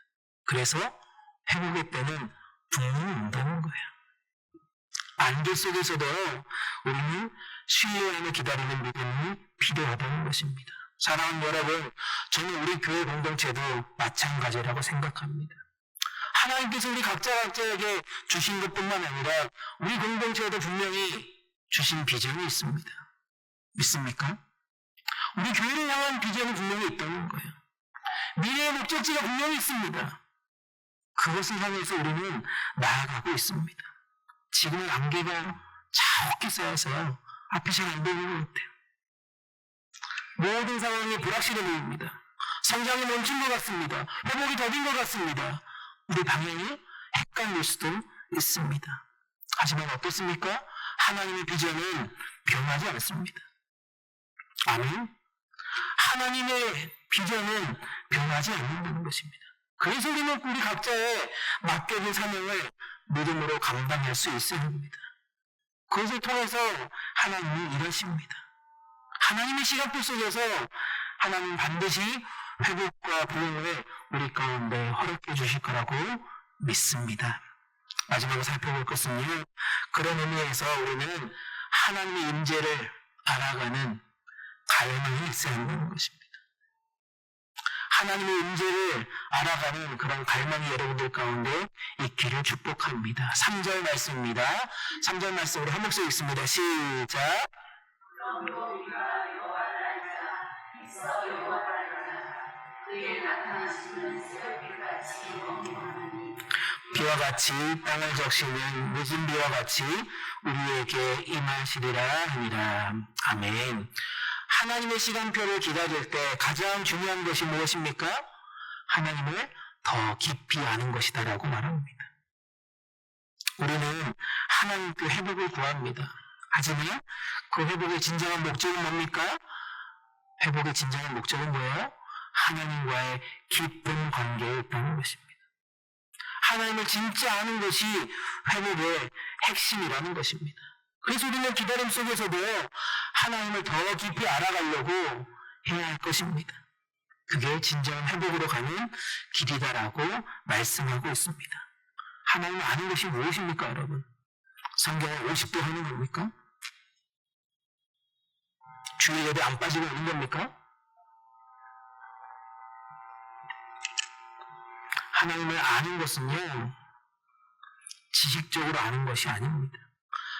그래서 회복의 때는 분명히 온다는 거예요. 안개 속에서도 우리는 신뢰하며 기다리는 믿음이 필요하다는 것입니다. 사랑하는 여러분, 저는 우리 교회 공동체도 마찬가지라고 생각합니다. 하나님께서 우리 각자에게 주신 것뿐만 아니라 우리 공동체에도 분명히 주신 비전이 있습니다. 믿습니까? 우리 교회를 향한 비전이 분명히 있다는 거예요. 미래의 목적지가 분명히 있습니다. 그것을 향해서 우리는 나아가고 있습니다. 지금은 안개가 자욱히 쌓여서 앞이 잘 안 보이는 것 같아요. 모든 상황이 불확실해 보입니다. 성장이 멈춘 것 같습니다. 회복이 더딘 것 같습니다. 우리 방향이 헷갈릴 수도 있습니다. 하지만 어떻습니까? 하나님의 비전은 변하지 않습니다. 아멘. 하나님의 비전은 변하지 않는다는 것입니다. 그래서 우리는 우리 각자의 맡겨진 사명을 믿음으로 감당할 수 있어야 합니다. 그것을 통해서 하나님이 일하십니다. 하나님의 시각표 속에서 하나님 반드시 회복과 부흥을 우리 가운데 허락해 주실 거라고 믿습니다. 마지막으로 살펴볼 것은요, 그런 의미에서 우리는 하나님의 임재를 알아가는 갈망이 있어야 한다는 것입니다. 하나님의 임재를 알아가는 그런 갈망이 여러분들 가운데 있기를 축복합니다. 3절 말씀입니다. 3절 말씀으로 한 목소리 읽습니다. 시작. 비와 같이 땅을 적시는 늦은 비와 같이 우리에게 임하시리라 하니라. 아멘. 하나님의 시간표를 기다릴 때 가장 중요한 것이 무엇입니까? 하나님을 더 깊이 아는 것이다라고 말합니다. 우리는 하나님께 회복을 구합니다. 하지만 그 회복의 진정한 목적은 뭡니까? 회복의 진정한 목적은 뭐예요? 하나님과의 깊은 관계에 있다는 것입니다. 하나님을 진짜 아는 것이 회복의 핵심이라는 것입니다. 그래서 우리는 기다림 속에서도 하나님을 더 깊이 알아가려고 해야 할 것입니다. 그게 진정한 회복으로 가는 길이다라고 말씀하고 있습니다. 하나님을 아는 것이 무엇입니까, 여러분? 성경을 50도 하는 겁니까? 주일 예배 안 빠지고 있는 겁니까? 하나님을 아는 것은요, 지식적으로 아는 것이 아닙니다.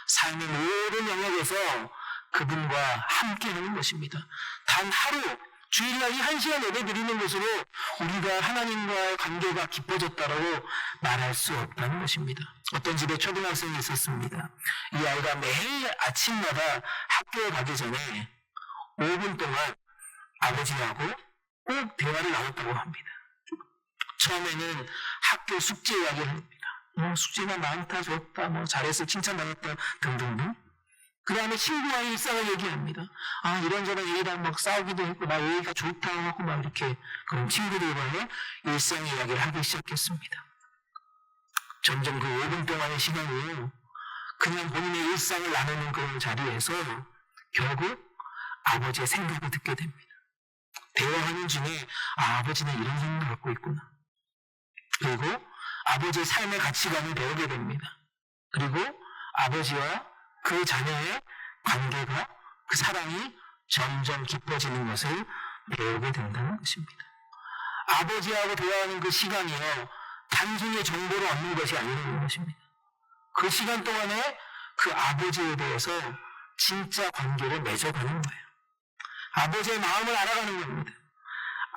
삶의 모든 영역에서 그분과 함께 하는 것입니다. 단 하루 주일날 이 1시간 예배 드리는 것으로 우리가 하나님과의 관계가 깊어졌다라고 말할 수 없다는 것입니다. 어떤 집에 초등학생이 있었습니다. 이 아이가 매일 아침마다 학교에 가기 전에 5분 동안 아버지하고 꼭 대화를 나눴다고 합니다. 처음에는 학교 숙제 이야기를 합니다. 숙제가 많다, 좋다, 잘했어, 칭찬받았다 등등등. 그 다음에 친구와의 일상을 얘기합니다. 이런저런 얘기랑 막 싸우기도 했고, 나 얘기가 좋다고 하고, 막 이렇게, 그런 친구들과의 일상 이야기를 하기 시작했습니다. 점점 그 5분 동안의 시간이 그냥 본인의 일상을 나누는 그런 자리에서 결국 아버지의 생각을 듣게 됩니다. 대화하는 중에, 아버지는 이런 생각을 갖고 있구나. 그리고 아버지의 삶의 가치관을 배우게 됩니다. 그리고 아버지와 그 자녀의 관계가, 그 사랑이 점점 깊어지는 것을 배우게 된다는 것입니다. 아버지하고 대화하는 그 시간이요, 단순히 정보를 얻는 것이 아니라는 것입니다. 그 시간 동안에 그 아버지에 대해서 진짜 관계를 맺어가는 거예요. 아버지의 마음을 알아가는 겁니다.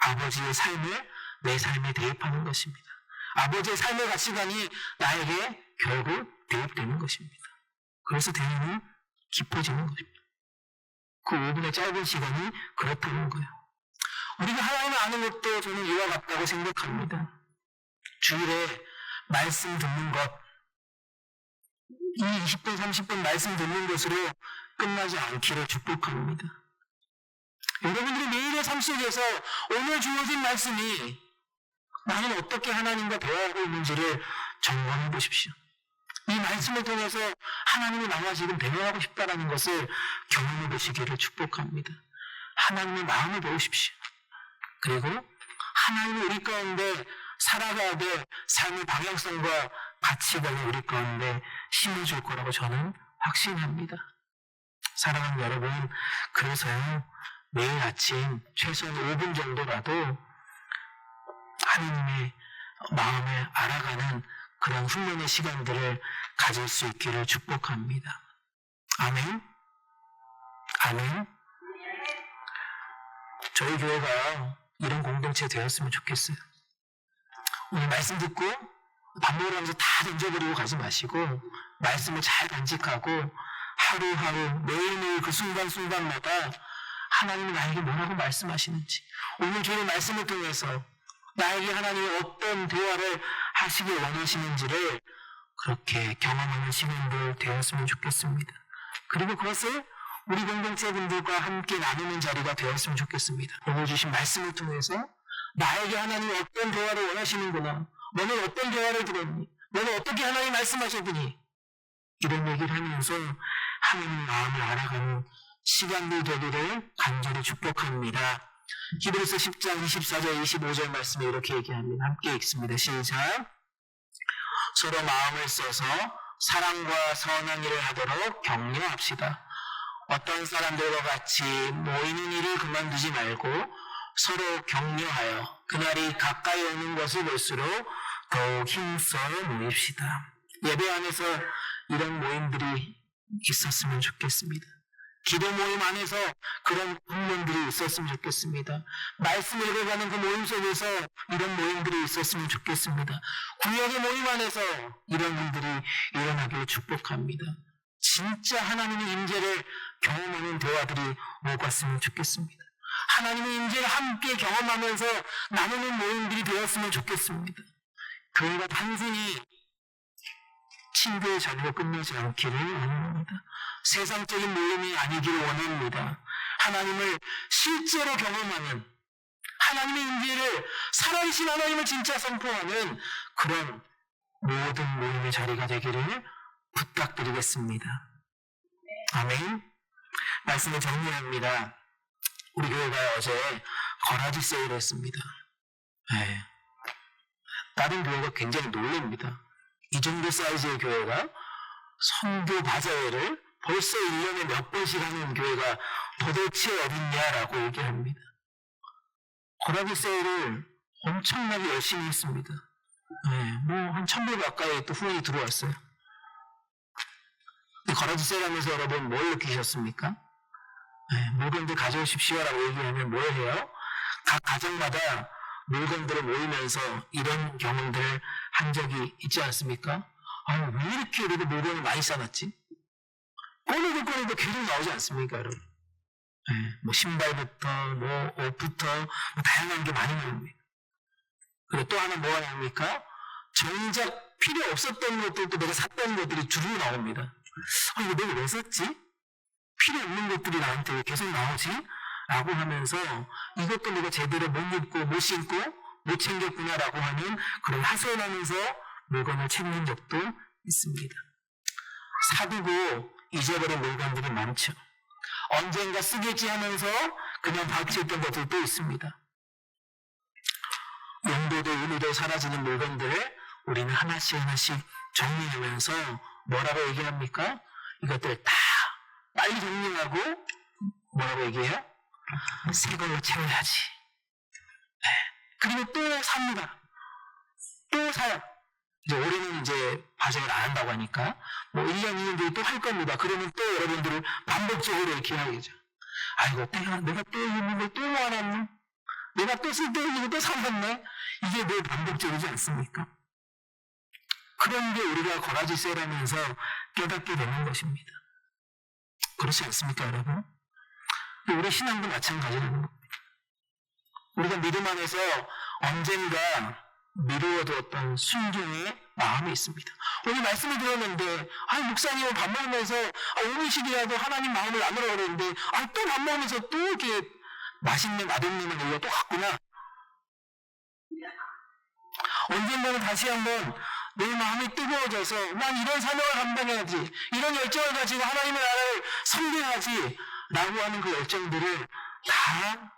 아버지의 삶을 내 삶에 대입하는 것입니다. 아버지의 삶의 가치관이 나에게 결국 대입되는 것입니다. 그래서 대화는 깊어지는 것입니다. 그 5분의 짧은 시간이 그렇다는 거예요. 우리가 하나님을 아는 것도 저는 이와 같다고 생각합니다. 주일에 말씀 듣는 것, 이 20분, 30분 말씀 듣는 것으로 끝나지 않기를 축복합니다. 여러분들이 매일의 삶 속에서 오늘 주어진 말씀이 나는 어떻게 하나님과 대화하고 있는지를 점검해 보십시오. 이 말씀을 통해서 하나님이 나와 지금 대화하고 싶다는 것을 경험해 보시기를 축복합니다. 하나님의 마음을 배우십시오. 그리고 하나님이 우리 가운데 살아가야 될 삶의 방향성과 가치관을 우리 가운데 심어줄 거라고 저는 확신합니다. 사랑하는 여러분, 그래서요, 매일 아침 최소한 5분 정도라도 하나님의 마음을 알아가는 그런 훈련의 시간들을 가질 수 있기를 축복합니다. 아멘. 아멘. 저희 교회가 이런 공동체 되었으면 좋겠어요. 오늘 말씀 듣고 밥 먹으러 가면서 다 던져버리고 가지 마시고 말씀을 잘 간직하고 하루하루 매일매일 그 순간순간마다 하나님이 나에게 뭐라고 말씀하시는지, 오늘 주의 말씀을 통해서 나에게 하나님이 어떤 대화를 하시길 원하시는지를 그렇게 경험하는 시간들 되었으면 좋겠습니다. 그리고 그것을 우리 공동체 분들과 함께 나누는 자리가 되었으면 좋겠습니다. 오늘 주신 말씀을 통해서 나에게 하나님이 어떤 대화를 원하시는구나, 너는 어떤 대화를 들었니, 너는 어떻게 하나님 말씀하셨더니, 이런 얘기를 하면서 하나님 마음을 알아가는 시간들 되기를 간절히 축복합니다. 히브리서 10장 24절 25절 말씀에 이렇게 얘기합니다. 함께 읽습니다. 시작. 서로 마음을 써서 사랑과 선한 일을 하도록 격려합시다. 어떤 사람들과 같이 모이는 일을 그만두지 말고 서로 격려하여 그날이 가까이 오는 것을 볼수록 더욱 힘써 모입시다. 예배 안에서 이런 모임들이 있었으면 좋겠습니다. 기도 모임 안에서 그런 훈련들이 있었으면 좋겠습니다. 말씀 읽어가는 그 모임 속에서 이런 모임들이 있었으면 좋겠습니다. 구역의 모임 안에서 이런 일들이 일어나기를 축복합니다. 진짜 하나님의 임재를 경험하는 대화들이 오갔으면 좋겠습니다. 하나님의 임재를 함께 경험하면서 나누는 모임들이 되었으면 좋겠습니다. 교회가 단순히 친교의 자리로 끝나지 않기를 원합니다. 세상적인 모임이 아니기를 원합니다. 하나님을 실제로 경험하는, 하나님의 임재를, 살아계신 하나님을 진짜 선포하는 그런 모든 모임의 자리가 되기를 부탁드리겠습니다. 아멘. 말씀을 정리합니다. 우리 교회가 어제 거라지 세일을 했습니다. 다른 교회가 굉장히 놀랍니다. 이 정도 사이즈의 교회가 선교 바자회를 벌써 1년에 몇 번씩 하는 교회가 도대체 어딨냐라고 얘기합니다. 거라지 세일을 엄청나게 열심히 했습니다. 한 1,000불 가까이 또 후원이 들어왔어요. 거라지 세일 하면서 여러분 뭘 느끼셨습니까? 물건들 가져오십시오라고 얘기하면 뭘 해요? 각 가정마다 물건들을 모이면서 이런 경험들을 한 적이 있지 않습니까? 왜 이렇게 우리가 물건을 많이 쌓았지? 꺼내도 계속 나오지 않습니까, 여러분? 뭐 신발부터 뭐 옷부터 뭐 다양한 게 많이 나옵니다. 그리고 또 하나 뭐가 나옵니까? 정작 필요 없었던 것들도 내가 샀던 것들이 주로 나옵니다. 이거 내가 왜 샀지? 필요 없는 것들이 나한테 왜 계속 나오지? 라고 하면서 이것도 내가 제대로 못 입고 못 신고 못 챙겼구나라고 하는 그런 하소연하면서 물건을 챙긴 적도 있습니다. 사두고 잊어버린 물건들이 많죠. 언젠가 쓰겠지 하면서 그냥 박치했던 것들도 있습니다. 용도도 의미도 사라지는 물건들을 우리는 하나씩 정리하면서 뭐라고 얘기합니까? 이것들 다 빨리 정리하고 뭐라고 얘기해요? 새 걸로 채워야지. 그리고 또 삽니다. 또 사요. 이제 올해는 이제 바적을 안 한다고 하니까 뭐 1년, 2년 뒤에 또 할 겁니다. 그러면 또 여러분들은 반복적으로 이렇게 해야겠죠. 내가 또 입는 걸 또 모아놨네. 내가 또 쓸데없는 걸 또 사놨네. 이게 늘 반복적이지 않습니까? 그런 게 우리가 거라지세라면서 깨닫게 되는 것입니다. 그렇지 않습니까, 여러분? 우리 신앙도 마찬가지라는 겁니다. 우리가 믿음 안에서 언젠가 미루어두었던 순종의 마음이 있습니다. 오늘 말씀을 들었는데, 목사님은 밥 먹으면서 5분씩이라도 하나님 마음을 나누라고 그랬는데, 또 밥 먹으면서 또 이렇게 맛있는 맛없는 우리가 또 갔구나. 언젠가는 다시 한번 내 마음이 뜨거워져서 난 이런 사명을 감당해야지, 이런 열정을 가지고 하나님의 나라를 섬겨야지 라고 하는 그 열정들을 다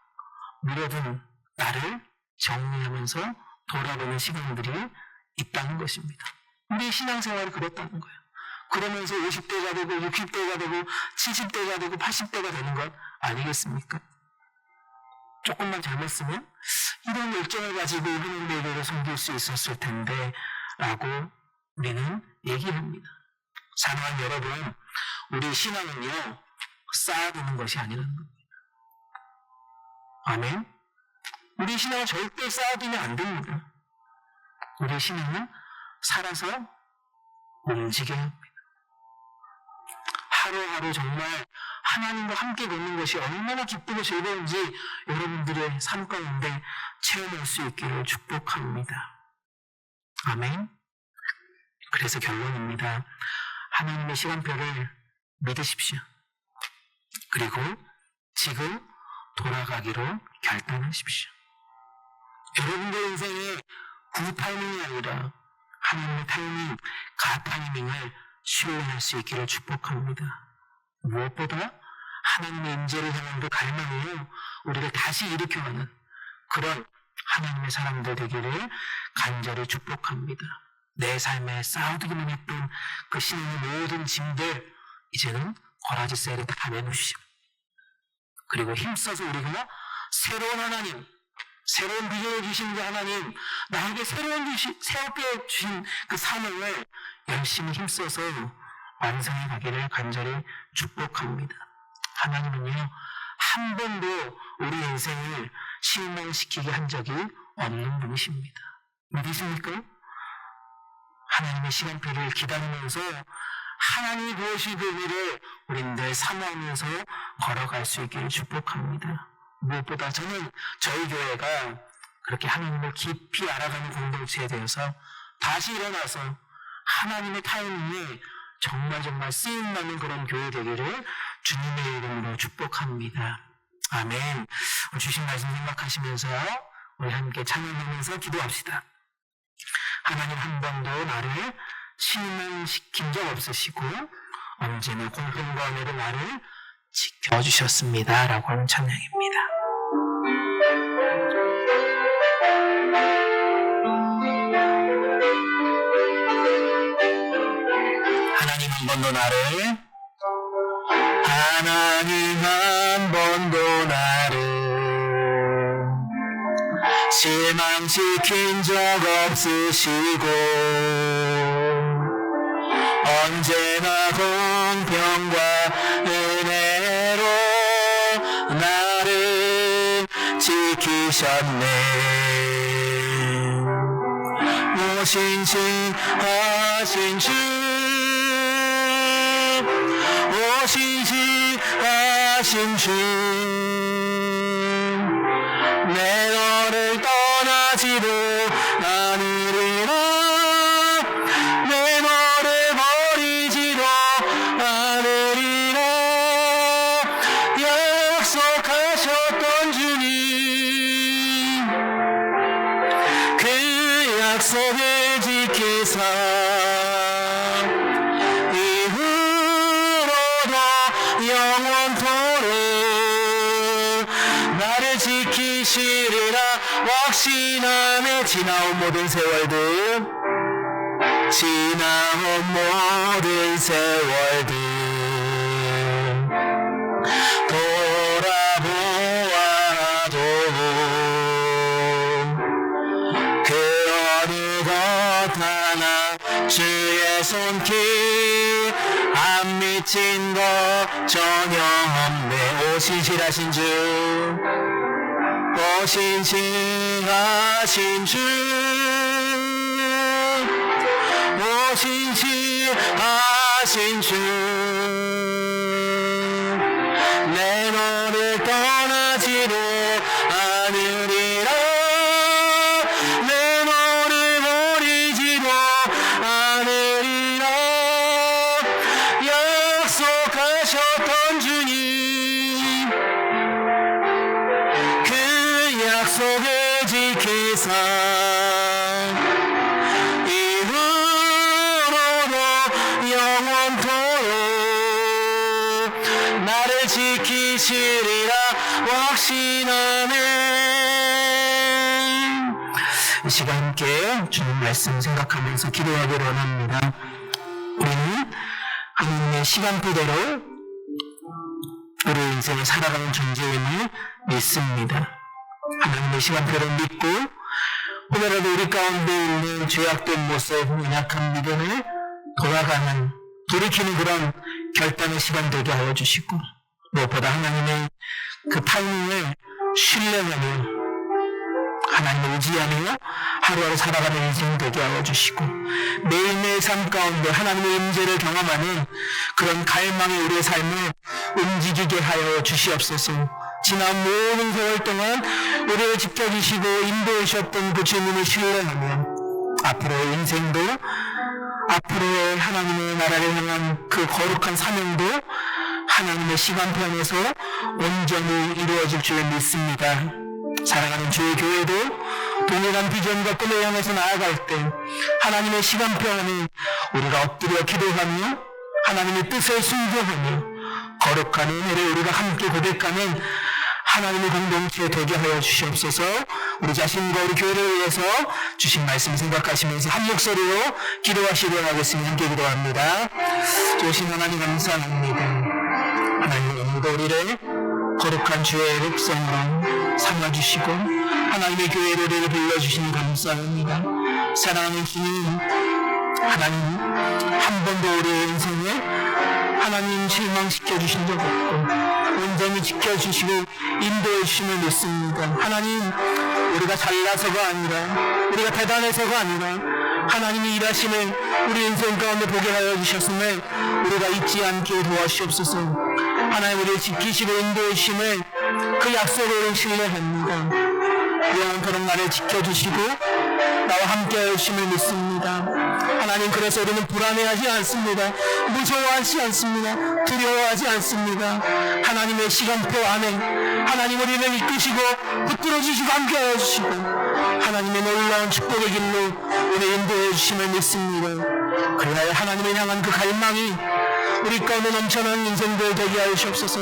밀어둔 나를 정리하면서 돌아보는 시간들이 있다는 것입니다. 우리 신앙생활이 그랬다는 거예요. 그러면서 50대가 되고 60대가 되고 70대가 되고 80대가 되는 것 아니겠습니까? 조금만 잘못쓰면 이런 열정을 가지고 하나님의 예배를 섬길 수 있었을 텐데 라고 우리는 얘기합니다. 사랑하는 여러분, 우리 신앙은요 쌓아두는 것이 아니라는 겁니다. 아멘? 우리 신앙은 절대 쌓아두면 안 됩니다. 우리 신앙은 살아서 움직여야 합니다. 하루하루 정말 하나님과 함께 걷는 것이 얼마나 기쁘고 즐거운지 여러분들의 삶 가운데 체험할 수 있기를 축복합니다. 아멘. 그래서 결론입니다. 하나님의 시간표를 믿으십시오. 그리고 지금 돌아가기로 결단하십시오. 여러분들 인생의 구 타이밍이 아니라 하나님의 타이밍, 가 타이밍을 신뢰할 수 있기를 축복합니다. 무엇보다 하나님의 임재를 향한 그 갈망이요, 우리를 다시 일으켜가는 그런 하나님의 사람들 되기를 간절히 축복합니다. 내 삶에 쌓아두기만 했던 그 신앙의 모든 짐들 이제는 거라지세를 다 내놓으시오. 그리고 힘써서 우리가 새로운 하나님, 새로운 비전을 주신 그 하나님, 나에게 새롭게 주신 그 사명을 열심히 힘써서 완성해 가기를 간절히 축복합니다. 하나님은요, 한 번도 우리 인생을 실망시키게 한 적이 없는 분이십니다. 믿으십니까? 하나님의 시간표를 기다리면서 하나님이 보여주신 그 의미를 우린 늘 사모하면서 걸어갈 수 있기를 축복합니다. 무엇보다 저는 저희 교회가 그렇게 하나님을 깊이 알아가는 공동체에 대해서 다시 일어나서 하나님의 타이밍에 정말 쓰임받는 그런 교회 되기를 주님의 이름으로 축복합니다. 아멘. 주신 말씀 생각하시면서 우리 함께 찬양하면서 기도합시다. 하나님, 한 번도 나를 실망시킨 적 없으시고 언제나 공평과 은혜로 나를 지켜주셨습니다 라고 하는 찬양입니다. 하나님 한 번도 나를 실망시킨 적 없으시고 언제나 공평과 은혜로 나를 지키셨습니다. 신실하신 주 오 신실하신 주 내 너를 떠나지도 않으리라 내 너를 버리지도 않으리라 약속하셨던 주님 그 약속을 지키사 이후로도 영원토록 나를 지키시리라 확신함에 지나온 모든 세월들 돌아보아도 그 어느 것 하나 주의 손길 안 미친 것 전혀 없네 오 신실하신 주 오 신실하신 주 오 신실하신 주 내 너를 떠나지도 않으리라 내 너를 버리지도 않으리라 약속하셨던 주님 그 약속을 지키사 나를 지키시리라 확신하네 이 시간 함께 주님 말씀 생각하면서 기도하기를 원합니다. 우리는 하나님의 시간표대로 우리 인생을 살아가는 존재임을 믿습니다. 하나님의 시간표를 믿고 오늘라도 우리 가운데 있는 죄악된 모습, 연약한 믿음을 돌이키는 그런 결단의 시간 되게 하여 주시고 무엇보다 하나님의 그 타이밍을 신뢰하며 하나님을 의지하며 하루하루 살아가는 인생 되게 하여 주시고 매일매일 삶 가운데 하나님의 임재를 경험하는 그런 갈망의 우리의 삶을 움직이게 하여 주시옵소서. 지난 모든 세월 동안 우리를 지켜주시고 인도해 주셨던 그 주님을 신뢰하며 앞으로의 인생도 앞으로의 하나님의 나라를 향한 그 거룩한 사명도 하나님의 시간표 안에서 온전히 이루어질 줄 믿습니다. 사랑하는 주의 교회도 동일한 비전과 꿈을 향해서 나아갈 때 하나님의 시간표 안에 우리가 엎드려 기도하며 하나님의 뜻을 순종하며 거룩한 은혜를 우리가 함께 고백하는 하나님의 공동체 되게 하여 주시옵소서. 우리 자신과 우리 교회를 위해서 주신 말씀 생각하시면서 한 목소리로 기도하시도록 하겠습니다. 함께 기도합니다. 좋으신 하나님 감사합니다. 하나님 오늘도 우리를 거룩한 주의 백성으로 삼아주시고 하나님의 교회를 불러주시니 감사합니다. 사랑하는 주님, 하나님 한 번도 우리의 인생에 하나님 실망시켜 주신 적 없고 온전히 지켜주시고 인도해 주심을 믿습니다. 하나님, 우리가 잘나서가 아니라 우리가 대단해서가 아니라 하나님이 일하심을 우리 인생 가운데 보게 하여 주셨음을 우리가 잊지 않게 도와주시옵소서. 하나님 우리를 지키시고 인도해 주심을 그 약속을 신뢰합니다. 영원토록 나를 지켜주시고 나와 함께하여 주심을 믿습니다. 하나님, 그래서 우리는 불안해하지 않습니다. 무서워하지 않습니다. 두려워하지 않습니다. 하나님의 시간표 안에 하나님 우리를 이끄시고 붙들어주시고 함께하여 주시고 하나님의 놀라운 축복의 길로 우리 인도해 주심을 믿습니다. 그리하여 하나님을 향한 그 갈망이 우리 가운데 넘쳐나는 인생들 되게 하여 주옵소서.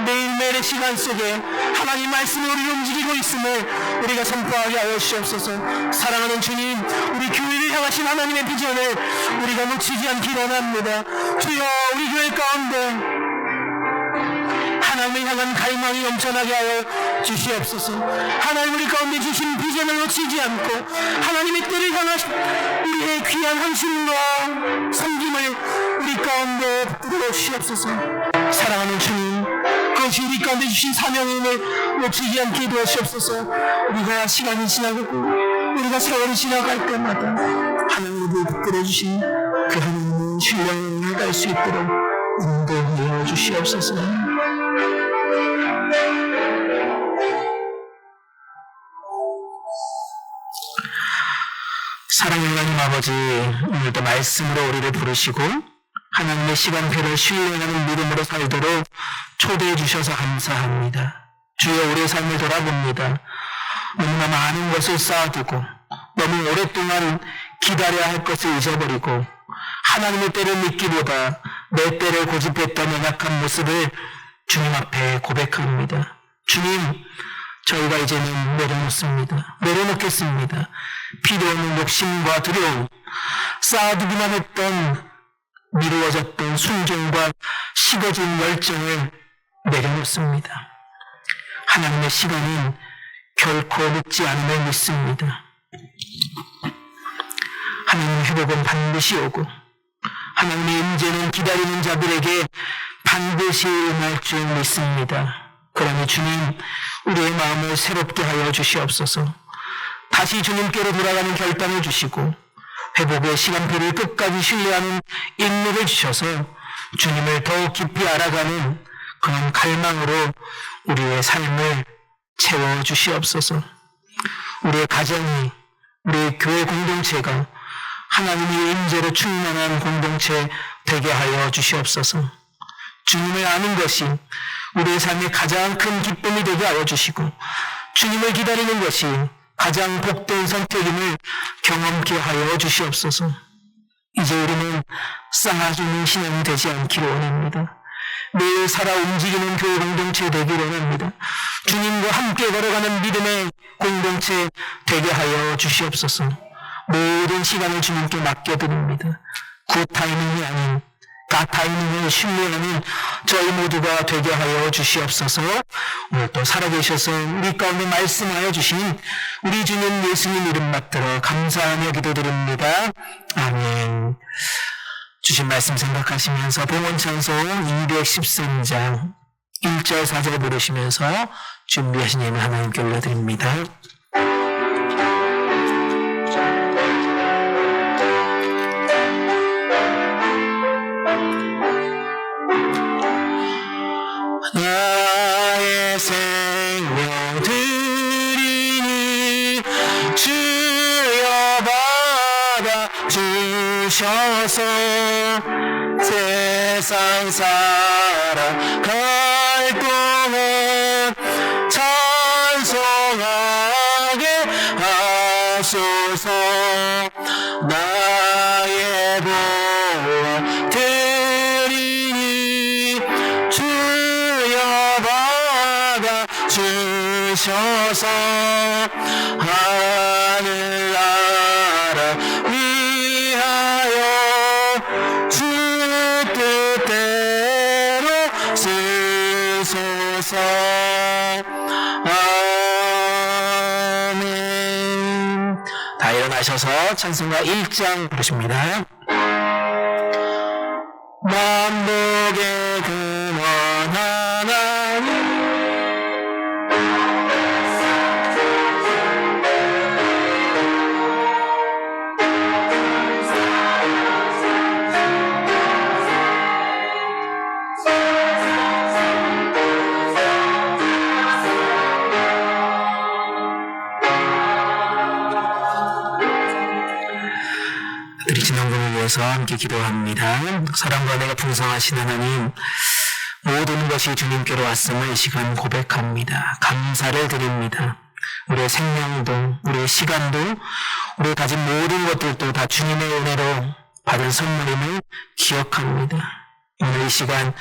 매일매일의 시간 속에 하나님 말씀이 우리를 움직이고 있음을 우리가 선포하게 하여 주옵소서. 사랑하는 주님, 우리 교회를 향하신 하나님의 비전을 우리가 놓치지 않기 원합니다. 주여, 우리 교회 가운데 하나님을 향한 갈망이 넘쳐나게 하여 주시옵소서. 하나님 우리 가운데 주신 비전을 놓치지 않고 하나님의 뜻을 향하신 우리의 귀한 헌신과 섬김을 우리 가운데 붙들어 주시옵소서. 사랑하는 주님, 그것이 우리 가운데 주신 사명임을 놓치지 않게 도와주시옵소서. 우리가 시간이 지나고 우리가 세월이 지나갈 때마다 하나님을 이끌어주신 그 하나님을 신뢰하며 나갈 수 있도록 인도하여 주시옵소서. 사랑의 하나님 아버지, 오늘도 말씀으로 우리를 부르시고 하나님의 시간표를 신뢰하는 믿음으로 살도록 초대해 주셔서 감사합니다. 주여, 우리의 삶을 돌아봅니다. 너무나 많은 것을 쌓아두고 너무 오랫동안 기다려야 할 것을 잊어버리고 하나님의 때를 믿기보다 내 때를 고집했던 연약한 모습을 주님 앞에 고백합니다. 주님, 저희가 이제는 내려놓겠습니다. 필요없는 욕심과 두려움, 쌓아두기만 했던 미루어졌던 순종과 식어진 열정을 내려놓습니다. 하나님의 시간은 결코 늦지 않음을 믿습니다. 하나님의 회복은 반드시 오고 하나님의 임재는 기다리는 자들에게 반드시 임할 줄 믿습니다. 그러니 주님, 우리의 마음을 새롭게 하여 주시옵소서. 다시 주님께로 돌아가는 결단을 주시고 회복의 시간표를 끝까지 신뢰하는 인내를 주셔서 주님을 더욱 깊이 알아가는 그런 갈망으로 우리의 삶을 채워주시옵소서. 우리의 가정이, 우리의 교회 공동체가 하나님의 임재로 충만한 공동체 되게 하여 주시옵소서. 주님을 아는 것이 우리의 삶의 가장 큰 기쁨이 되게 하여 주시고 주님을 기다리는 것이 가장 복된 선택임을 경험케 하여 주시옵소서. 이제 우리는 쌓아주는 신앙이 되지 않기를 원합니다. 매일 살아 움직이는 교회 공동체 되기를 원합니다. 주님과 함께 걸어가는 믿음의 공동체 되게 하여 주시옵소서. 모든 시간을 주님께 맡겨드립니다. 굿타이밍이 아닌 갓타이밍을 신뢰하는 저희 모두가 되게 하여 주시옵소서. 오늘 또 살아계셔서 우리 가운데 말씀하여 주신 우리 주님 예수님 이름 받들어 감사하며 기도드립니다. 아멘. 주신 말씀 생각하시면서 봉헌찬송 213장 1절 4절 부르시면서 준비하신 예물 하나님께 올려드립니다. 나의 생명 드리니 주여 받아 주셔서 세상 살아갈 동안 찬송하게 하소서. 나의 보화 드리니 주여 받아 주셔서 하늘나라 위하여 주 뜻대로 쓰소서. 아멘. 다 일어나셔서 찬송가 1장 부르십니다. 만복의 근원 하나님 우리 진영군을 위해서 함께 기도합니다. 사랑과 은혜가 풍성하신 하나님, 모든 것이 주님께로 왔음을 이 시간 고백합니다. 감사를 드립니다. 우리의 생명도, 우리의 시간도, 우리 가진 모든 것들도 다 주님의 은혜로 받은 선물임을 기억합니다. 오늘 이 시간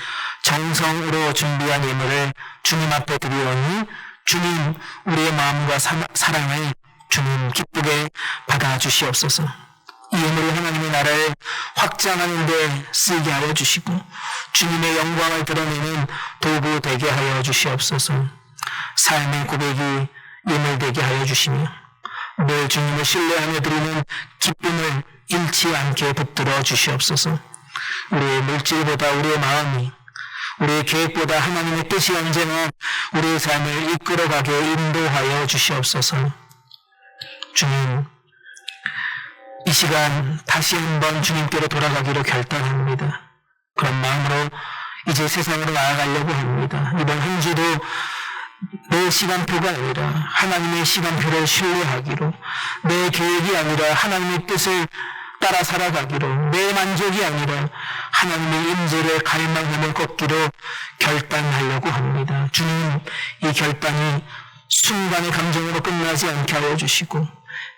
정성으로 준비한 예물을 주님 앞에 드리오니 주님, 우리의 마음과 사랑을 주님 기쁘게 받아주시옵소서. 이 예물이 하나님의 나라를 확장하는 데 쓰게 하여 주시고 주님의 영광을 드러내는 도구 되게 하여 주시옵소서. 삶의 고백이 예물되게 하여 주시며 늘 주님을 신뢰하며 드리는 기쁨을 잃지 않게 붙들어 주시옵소서. 우리의 물질보다 우리의 마음이, 우리의 계획보다 하나님의 뜻이 언제나 우리의 삶을 이끌어가게 인도하여 주시옵소서. 주님, 이 시간 다시 한번 주님께로 돌아가기로 결단합니다. 그런 마음으로 이제 세상으로 나아가려고 합니다. 이번 한 주도 내 시간표가 아니라 하나님의 시간표를 신뢰하기로, 내 계획이 아니라 하나님의 뜻을 따라 살아가기로, 내 만족이 아니라 하나님의 임재를 갈망하며 걷기로 결단하려고 합니다. 주님, 이 결단이 순간의 감정으로 끝나지 않게 하여 주시고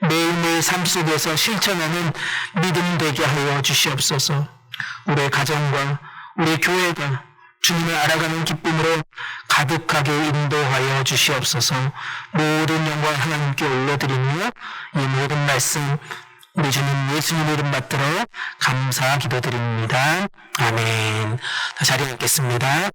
매일매일 삶 속에서 실천하는 믿음 되게 하여 주시옵소서. 우리의 가정과 우리 교회가 주님을 알아가는 기쁨으로 가득하게 인도하여 주시옵소서. 모든 영광 하나님께 올려드리며 이 모든 말씀 우리 주님 예수님 이름 받들어 감사 기도드립니다. 아멘. 자리에 앉겠습니다.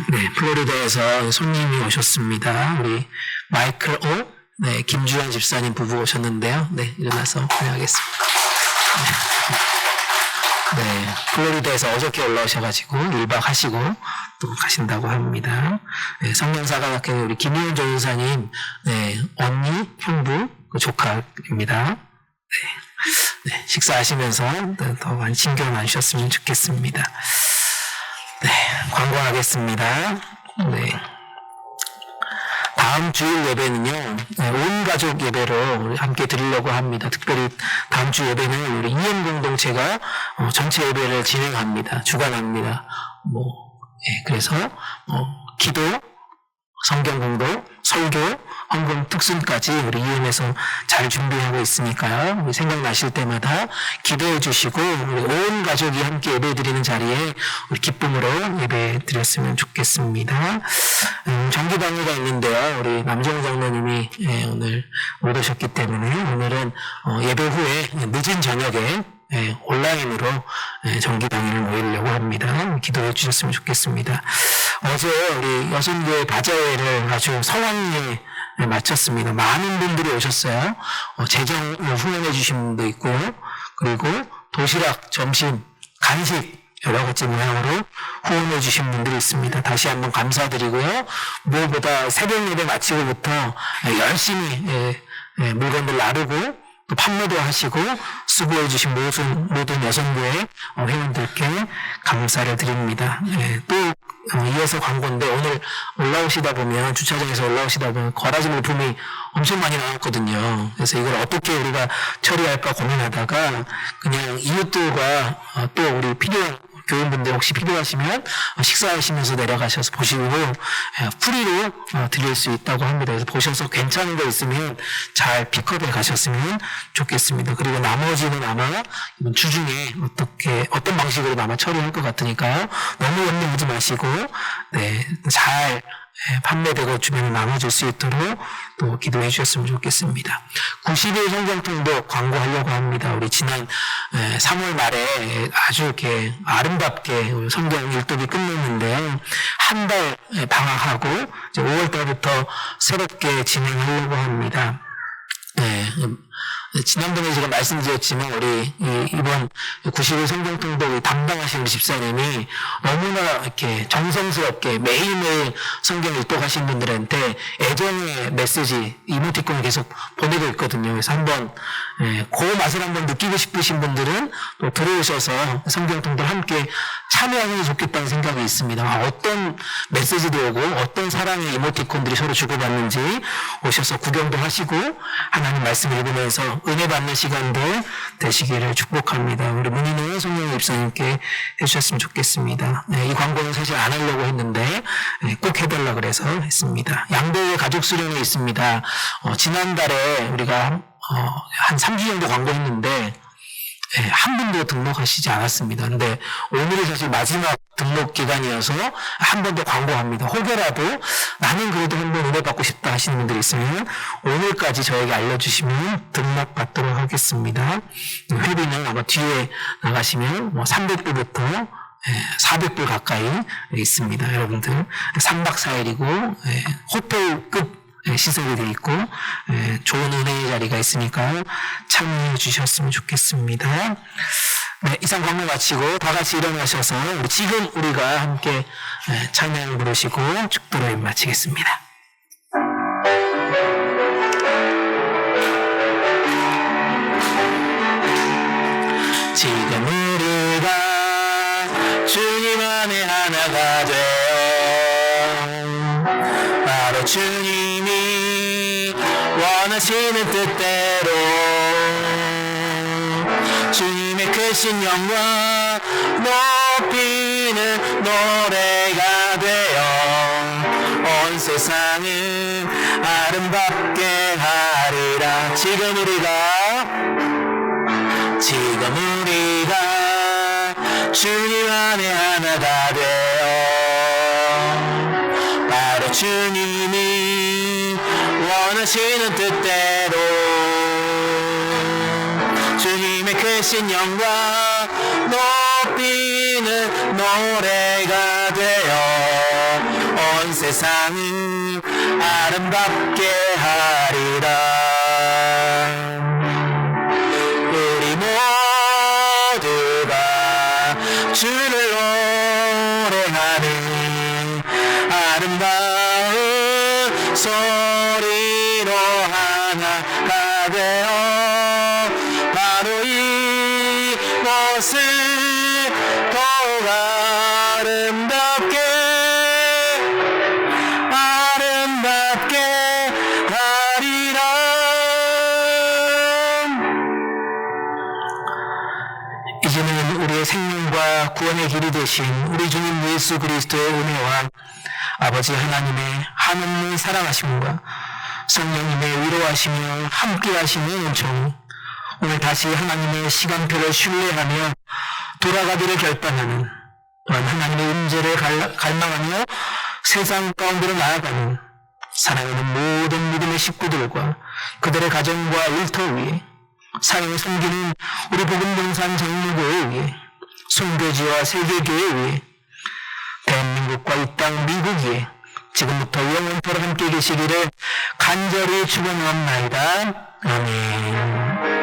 네, 플로리다에서 손님이 오셨습니다. 우리 마이클 오, 네, 김주현 집사님 부부 오셨는데요. 네, 일어나서 환영하겠습니다. 네, 플로리다에서 어저께 올라오셔가지고 1박 하시고 또 가신다고 합니다. 네, 성령사관학교에 우리 김희원 전사님, 네, 언니, 형부, 그 조카입니다. 네, 네, 식사하시면서 더 많이 신경 안 주셨으면 좋겠습니다. 네, 광고하겠습니다. 네. 다음 주일 예배는요, 온 가족 예배로 함께 드리려고 합니다. 특별히 다음 주 예배는 우리 이엠 공동체가 전체 예배를 진행합니다. 주관합니다. 그래서 기도, 성경 공독, 설교, 헌금 특순까지 우리 EM에서 잘 준비하고 있으니까요. 우리 생각나실 때마다 기도해 주시고 우리 온 가족이 함께 예배 드리는 자리에 우리 기쁨으로 예배 드렸으면 좋겠습니다. 정기방위가 있는데요. 우리 남정 장로님이 오늘 못 오셨기 때문에 오늘은 예배 후에 늦은 저녁에 온라인으로 정기방위를 모이려고 합니다. 기도해 주셨으면 좋겠습니다. 어제 우리 여순교회 바자회를 아주 성황리에 마쳤습니다. 많은 분들이 오셨어요. 재정 후원해 주신 분도 있고, 그리고 도시락, 점심, 간식 여러 가지 모양으로 후원해 주신 분들이 있습니다. 다시 한번 감사드리고요. 무엇보다 새벽 예배 마치고부터 열심히 물건들 나르고 또 판매도 하시고 수고해 주신 모든 여성교회 회원들께 감사를 드립니다. 또 이어서 광고인데 오늘 올라오시다 보면 주차장에서 올라오시다 보면 거라지 물품이 엄청 많이 나왔거든요. 그래서 이걸 어떻게 우리가 처리할까 고민하다가 그냥 이웃들과 또 우리 필요한 교인분들 혹시 필요하시면 식사하시면서 내려가셔서 보시고 프리로 드릴 수 있다고 합니다. 그래서 보셔서 괜찮은 거 있으면 잘 픽업해 가셨으면 좋겠습니다. 그리고 나머지는 아마 이번 주 중에 어떤 방식으로 아마 처리할 것 같으니까요. 너무 염려하지 마시고 잘 판매되고 주변에 나눠줄 수 있도록 또 기도해 주셨으면 좋겠습니다. 90일 성경통도 광고하려고 합니다. 우리 지난 3월 말에 아주 이렇게 아름답게 성경 일독이 끝냈는데요. 한 달 방학하고 이제 5월 달부터 새롭게 진행하려고 합니다. 지난번에 제가 말씀드렸지만 우리 이번 90일 성경통독을 담당하신 우리 집사님이 너무나 이렇게 정성스럽게 매일매일 성경 일독하신 분들한테 애정의 메시지 이모티콘을 계속 보내고 있거든요. 그래서 한번 그 맛을 한번 느끼고 싶으신 분들은 또 들어오셔서 성경통독 함께 참여하면 좋겠다는 생각이 있습니다. 어떤 메시지도 오고 어떤 사랑의 이모티콘들이 서로 주고받는지 오셔서 구경도 하시고 하나님 말씀 읽으면서 은혜 받는 시간들 되시기를 축복합니다. 우리 문인호 성령 입사님께 해주셨으면 좋겠습니다. 이 광고는 사실 안 하려고 했는데 꼭 해달라 그래서 했습니다. 양도의 가족 수련회 있습니다. 지난달에 우리가 한 3주 정도 광고했는데 한 분도 등록하시지 않았습니다. 근데 오늘이 사실 마지막 등록 기간이어서 한 번 더 광고합니다. 혹여라도 나는 그래도 한번 은혜 받고 싶다 하시는 분들이 있으면 오늘까지 저에게 알려주시면 등록 받도록 하겠습니다. 회비는 아마 뒤에 나가시면 300불부터 400불 가까이 있습니다. 여러분들 3박 4일이고 호텔급 시설이 되어 있고 좋은 은혜의 자리가 있으니까 참여해 주셨으면 좋겠습니다. 네, 이상 광고 마치고 다 같이 일어나셔서 지금 우리가 함께 찬양 부르시고 축도를 마치겠습니다. 지금 우리가 주님 안에 하나가 되어 바로 주님이 원하시는 뜻대로 주님의 크신 영광 높이는 노래가 되어 온 세상을 아름답게 하리라. 지금 우리가 주님 안에 하나가 되어 바로 주님이 원하시는 뜻대로 주님의 크신 영광 높이는 노래가 되어 온 세상을 아름답게 하리라. 우리 모두가 주를 노래하는 아름다운 소리로 하나가 되어 바로 이곳을 더욱 아름답게 하리라. 이제는 우리의 생명과 구원의 길이 되신 우리 주님 예수 그리스도의 은혜와 아버지 하나님의 한없는 사랑하심과 성령님의 위로하시며 함께하시는 은총이 오늘 다시 하나님의 시간표를 신뢰하며 돌아가기를 결단하는 또한 하나님의 임재를 갈망하며 세상 가운데로 나아가는 사랑하는 모든 믿음의 식구들과 그들의 가정과 일터 위에 사랑을 섬기는 우리 복음동산 장로교회 위에 순교지와 세계교회 위에 대한민국과 이 땅 미국 위에 지금부터 영원토록 함께 계시기를 간절히 축원하옵나이다. 아멘.